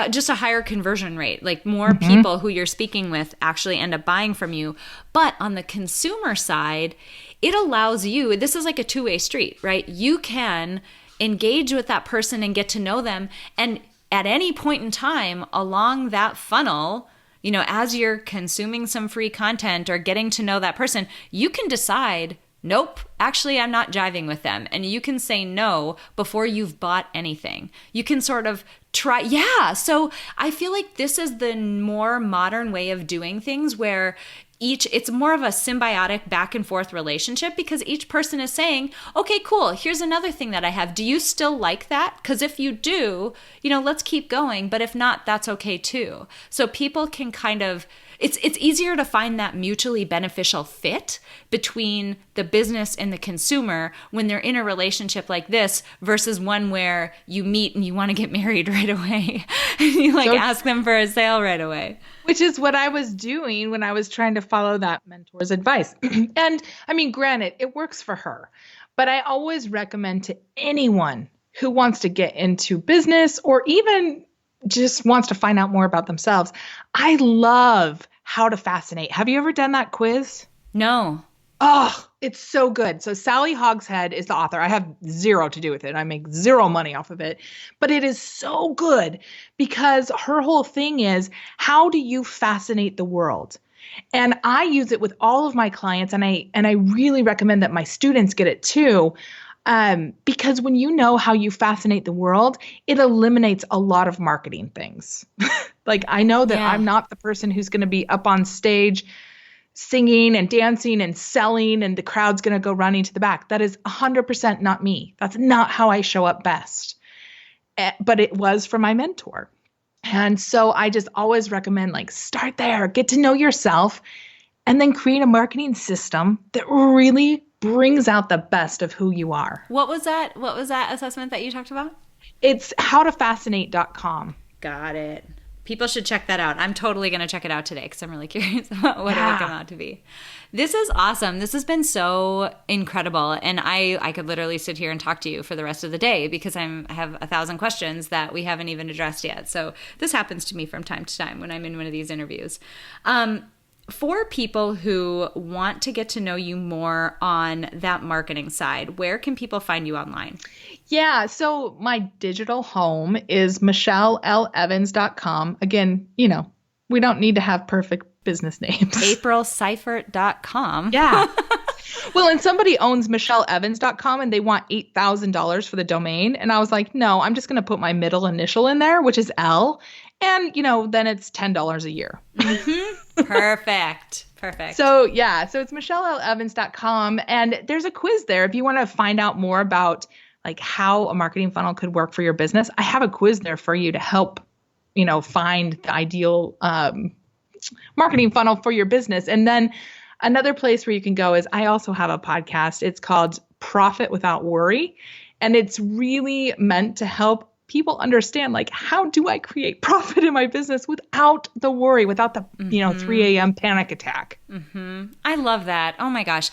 just a higher conversion rate, more people who you're speaking with actually end up buying from you. But on the consumer side, it allows you, this is like a two-way street, right? You can engage with that person and get to know them. And at any point in time along that funnel, as you're consuming some free content or getting to know that person, you can decide, nope, actually, I'm not jiving with them. And you can say no before you've bought anything. You can sort of try. Yeah. So I feel like this is the more modern way of doing things where it's more of a symbiotic back and forth relationship because each person is saying, okay, cool. Here's another thing that I have. Do you still like that? Because if you do, let's keep going. But if not, that's okay too. So people can kind of, it's easier to find that mutually beneficial fit between the business and the consumer when they're in a relationship like this versus one where you meet and you want to get married right away. And you ask them for a sale right away. Which is what I was doing when I was trying to follow that mentor's advice. And granted, it works for her, but I always recommend to anyone who wants to get into business or even just wants to find out more about themselves. I love How to Fascinate. Have you ever done that quiz? No. Oh, it's so good. So Sally Hogshead is the author. I have zero to do with it. I make zero money off of it, but it is so good because her whole thing is, how do you fascinate the world? And I use it with all of my clients, and I really recommend that my students get it too. Because when you know how you fascinate the world, it eliminates a lot of marketing things. I know that I'm not the person who's going to be up on stage singing and dancing and selling and the crowd's going to go running to the back. That is 100% not me. That's not how I show up best. But it was for my mentor. And so I just always recommend start there, get to know yourself, and then create a marketing system that really brings out the best of who you are. What was that assessment that you talked about? It's howtofascinate.com. Got it. People should check that out. I'm totally going to check it out today because I'm really curious about what it would come out to be. This is awesome. This has been so incredible. And I could literally sit here and talk to you for the rest of the day because I have 1,000 questions that we haven't even addressed yet. So this happens to me from time to time when I'm in one of these interviews. For people who want to get to know you more on that marketing side, where can people find you online? Yeah, so my digital home is michellelevans.com. Again, we don't need to have perfect business names. aprilseifert.com. Yeah. Well, and somebody owns michellevans.com and they want $8,000 for the domain. And I was like, no, I'm just going to put my middle initial in there, which is L. And, then it's $10 a year. Mm-hmm. Perfect. So it's michellelevans.com. And there's a quiz there if you want to find out more about how a marketing funnel could work for your business. I have a quiz there for you to help, find the ideal marketing funnel for your business. And then another place where you can go is I also have a podcast. It's called Profit Without Worry. And it's really meant to help people understand, like, how do I create profit in my business without the worry, without the, 3 a.m. panic attack? I love that. Oh my gosh.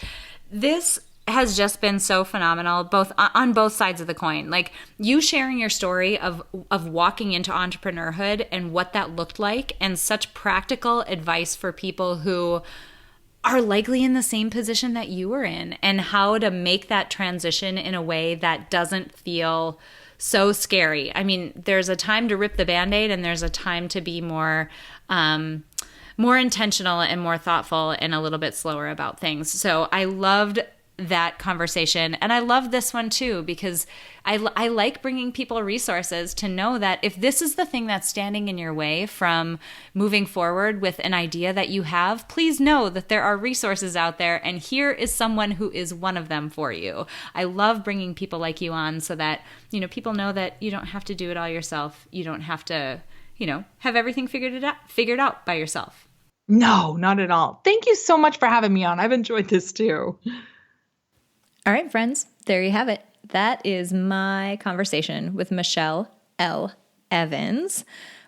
This has just been so phenomenal, both on both sides of the coin. Like, you sharing your story of walking into entrepreneurhood and what that looked like, and such practical advice for people who are likely in the same position that you were in, and how to make that transition in a way that doesn't feel so scary. I mean, there's a time to rip the Band-Aid, and there's a time to be more intentional and more thoughtful and a little bit slower about things. So I loved that conversation. And I love this one too, because I like bringing people resources to know that if this is the thing that's standing in your way from moving forward with an idea that you have, please know that there are resources out there, and here is someone who is one of them for you. I love bringing people like you on so that, people know that you don't have to do it all yourself. You don't have to, have everything figured out by yourself. No, not at all. Thank you so much for having me on. I've enjoyed this too. All right, friends, there you have it. That is my conversation with Michelle L. Evans.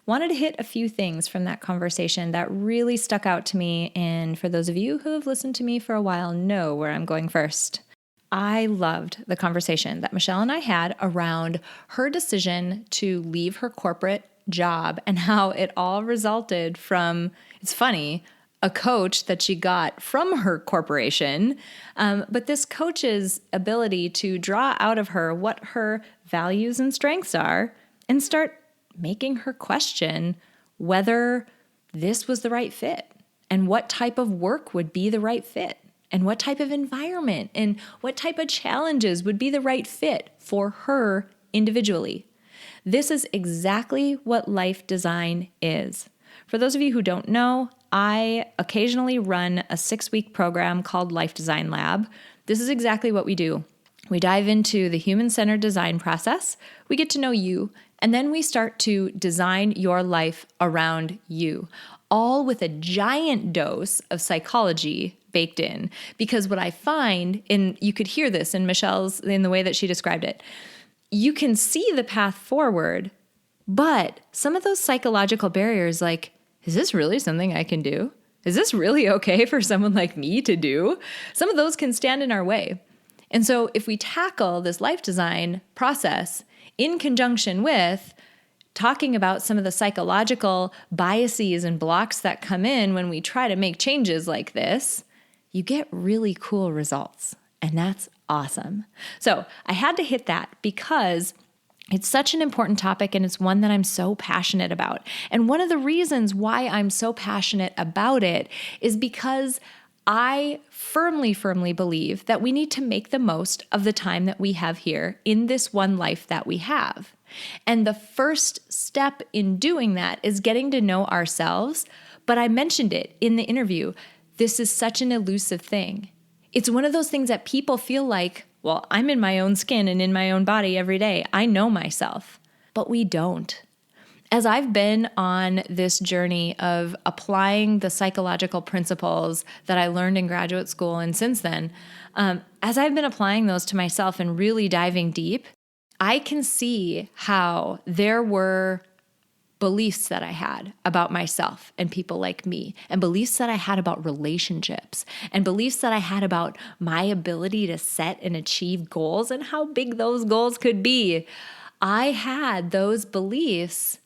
Wanted to hit a few things from that conversation that really stuck out to me. And for those of you who have listened to me for a while, know where I'm going first. I loved the conversation that Michelle and I had around her decision to leave her corporate job and how it all resulted from, it's funny, a coach that she got from her corporation, but this coach's ability to draw out of her what her values and strengths are and start making her question whether this was the right fit and what type of work would be the right fit and what type of environment and what type of challenges would be the right fit for her individually. This is exactly what life design is. For those of you who don't know, I occasionally run a 6-week program called Life Design Lab. This is exactly what we do. We dive into the human-centered design process, we get to know you, and then we start to design your life around you, all with a giant dose of psychology baked in. Because what I find, and you could hear this in the way that she described it, you can see the path forward, but some of those psychological barriers, like, is this really something I can do? Is this really okay for someone like me to do? Some of those can stand in our way. And so if we tackle this life design process in conjunction with talking about some of the psychological biases and blocks that come in when we try to make changes like this, you get really cool results. And that's awesome. So I had to hit that because it's such an important topic, and it's one that I'm so passionate about. And one of the reasons why I'm so passionate about it is because I firmly believe that we need to make the most of the time that we have here in this one life that we have. And the first step in doing that is getting to know ourselves. But I mentioned it in the interview. This is such an elusive thing. It's one of those things that people feel like, well, I'm in my own skin and in my own body every day. I know myself, but we don't. As I've been on this journey of applying the psychological principles that I learned in graduate school and since then, as I've been applying those to myself and really diving deep, I can see how there were beliefs that I had about myself and people like me, and beliefs that I had about relationships, and beliefs that I had about my ability to set and achieve goals and how big those goals could be. I had those beliefs,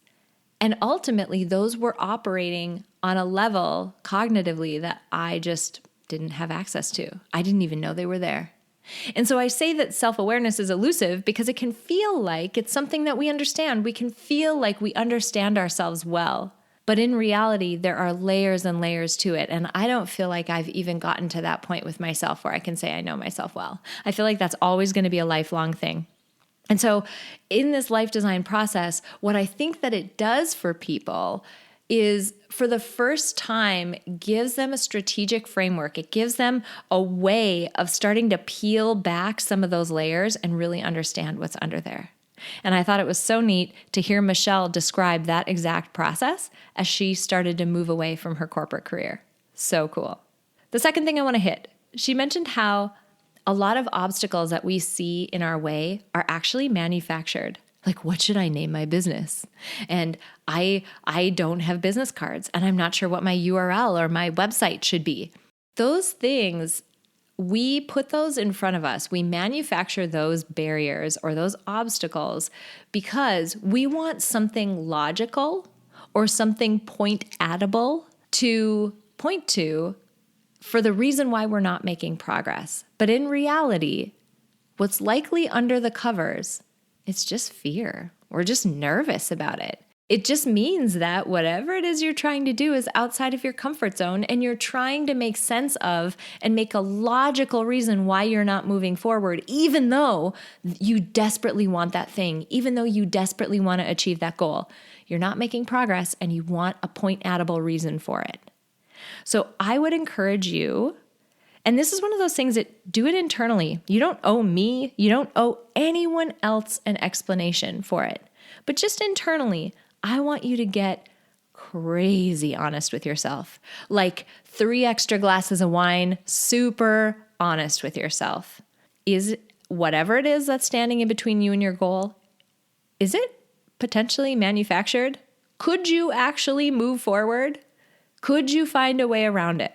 and ultimately those were operating on a level cognitively that I just didn't have access to. I didn't even know they were there. And so I say that self-awareness is elusive because it can feel like it's something that we understand. We can feel like we understand ourselves well. But in reality, there are layers and layers to it. And I don't feel like I've even gotten to that point with myself where I can say I know myself well. I feel like that's always going to be a lifelong thing. And so in this life design process, what I think that it does for people is, for the first time, gives them a strategic framework. It gives them a way of starting to peel back some of those layers and really understand what's under there. And I thought it was so neat to hear Michelle describe that exact process as she started to move away from her corporate career. So cool. The second thing I want to hit, she mentioned how a lot of obstacles that we see in our way are actually manufactured. Like, what should I name my business? And I don't have business cards, and I'm not sure what my URL or my website should be. Those things, we put those in front of us. We manufacture those barriers or those obstacles because we want something logical or something point-atable to point to for the reason why we're not making progress. But in reality, what's likely under the covers, it's just fear. We're just nervous about it. It just means that whatever it is you're trying to do is outside of your comfort zone, and you're trying to make sense of and make a logical reason why you're not moving forward, even though you desperately want that thing, even though you desperately want to achieve that goal. You're not making progress, and you want a point-atable reason for it. So I would encourage you, and this is one of those things that do it internally. You don't owe me, you don't owe anyone else an explanation for it. But just internally, I want you to get crazy honest with yourself. Like 3 extra glasses of wine, super honest with yourself. Is whatever it is that's standing in between you and your goal, is it potentially manufactured? Could you actually move forward? Could you find a way around it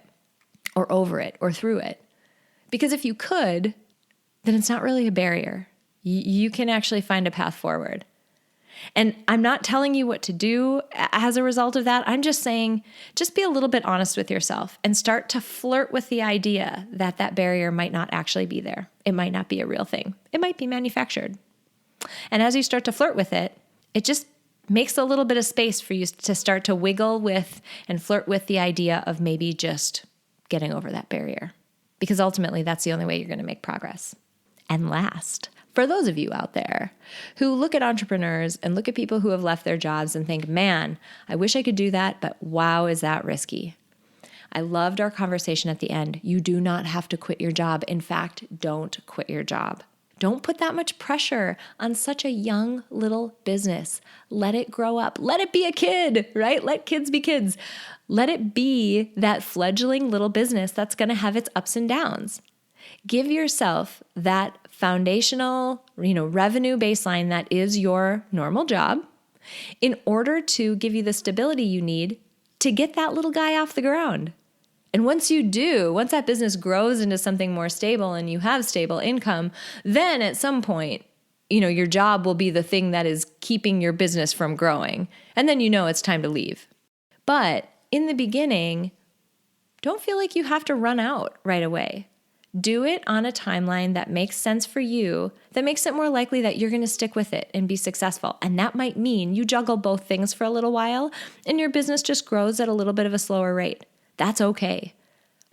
or over it or through it? Because if you could, then it's not really a barrier. You can actually find a path forward. And I'm not telling you what to do as a result of that. I'm just saying, just be a little bit honest with yourself and start to flirt with the idea that that barrier might not actually be there. It might not be a real thing. It might be manufactured. And as you start to flirt with it, it just makes a little bit of space for you to start to wiggle with and flirt with the idea of maybe just getting over that barrier. Because ultimately, that's the only way you're going to make progress. And last, for those of you out there who look at entrepreneurs and look at people who have left their jobs and think, man, I wish I could do that, but wow, is that risky? I loved our conversation at the end. You do not have to quit your job. In fact, don't quit your job. Don't put that much pressure on such a young little business. Let it grow up. Let it be a kid, right? Let kids be kids. Let it be that fledgling little business that's going to have its ups and downs. Give yourself that foundational, revenue baseline that is your normal job in order to give you the stability you need to get that little guy off the ground. And once you do, once that business grows into something more stable and you have stable income, then at some point, your job will be the thing that is keeping your business from growing. And then it's time to leave. But in the beginning, don't feel like you have to run out right away. Do it on a timeline that makes sense for you, that makes it more likely that you're going to stick with it and be successful. And that might mean you juggle both things for a little while and your business just grows at a little bit of a slower rate. That's okay.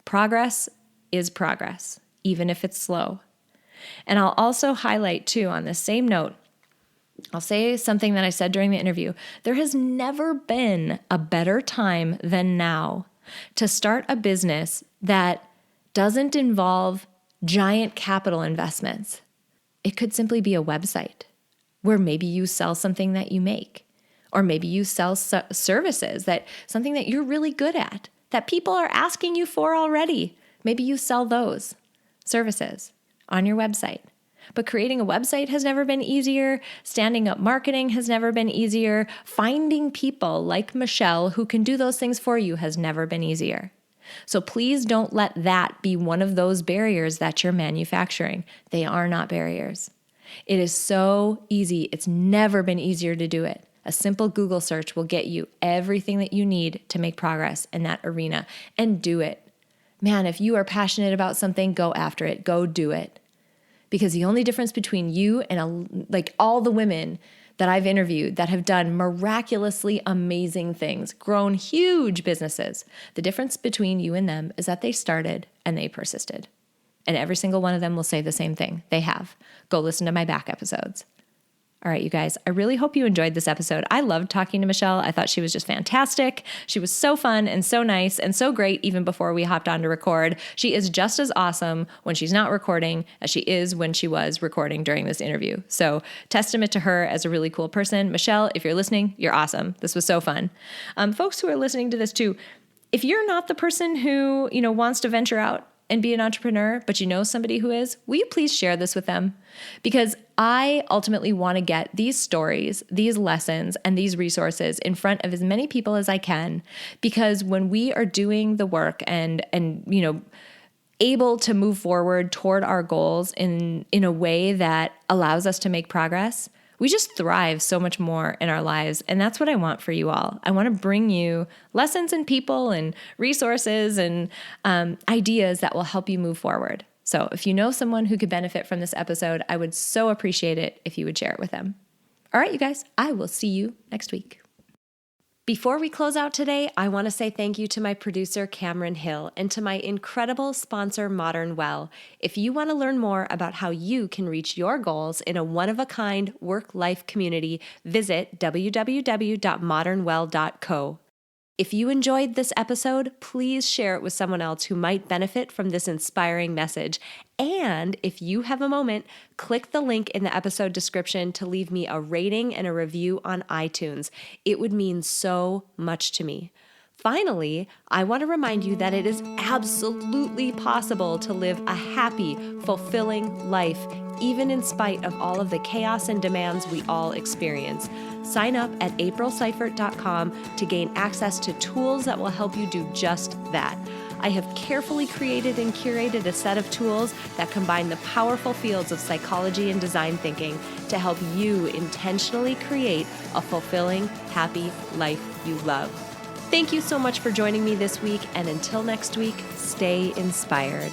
Progress is progress, even if it's slow. And I'll also highlight too, on the same note, I'll say something that I said during the interview. There has never been a better time than now to start a business that doesn't involve giant capital investments. It could simply be a website where maybe you sell something that you make, or maybe you sell services, something that you're really good at, that people are asking you for already. Maybe you sell those services on your website. But creating a website has never been easier. Standing up marketing has never been easier. Finding people like Michelle who can do those things for you has never been easier. So please don't let that be one of those barriers that you're manufacturing. They are not barriers. It is so easy. It's never been easier to do it. A simple Google search will get you everything that you need to make progress in that arena, and do it. Man, if you are passionate about something, go after it. Go do it. Because the only difference between you and all the women that I've interviewed that have done miraculously amazing things, grown huge businesses, the difference between you and them is that they started and they persisted. And every single one of them will say the same thing. They have. Go listen to my back episodes. All right, you guys, I really hope you enjoyed this episode. I loved talking to Michelle. I thought she was just fantastic. She was so fun and so nice and so great even before we hopped on to record. She is just as awesome when she's not recording as she is when she was recording during this interview. So testament to her as a really cool person. Michelle, if you're listening, you're awesome. This was so fun. Folks who are listening to this too, if you're not the person who, wants to venture out and be an entrepreneur, but you know somebody who is, will you please share this with them? Because I ultimately want to get these stories, these lessons, and these resources in front of as many people as I can, because when we are doing the work and able to move forward toward our goals in a way that allows us to make progress, we just thrive so much more in our lives. And that's what I want for you all. I want to bring you lessons and people and resources and ideas that will help you move forward. So if you know someone who could benefit from this episode, I would so appreciate it if you would share it with them. All right, you guys, I will see you next week. Before we close out today, I want to say thank you to my producer, Cameron Hill, and to my incredible sponsor, Modern Well. If you want to learn more about how you can reach your goals in a one-of-a-kind work-life community, visit www.modernwell.co. If you enjoyed this episode, please share it with someone else who might benefit from this inspiring message. And if you have a moment, click the link in the episode description to leave me a rating and a review on iTunes. It would mean so much to me. Finally, I want to remind you that it is absolutely possible to live a happy, fulfilling life, even in spite of all of the chaos and demands we all experience. Sign up at aprilseifert.com to gain access to tools that will help you do just that. I have carefully created and curated a set of tools that combine the powerful fields of psychology and design thinking to help you intentionally create a fulfilling, happy life you love. Thank you so much for joining me this week, and until next week, stay inspired.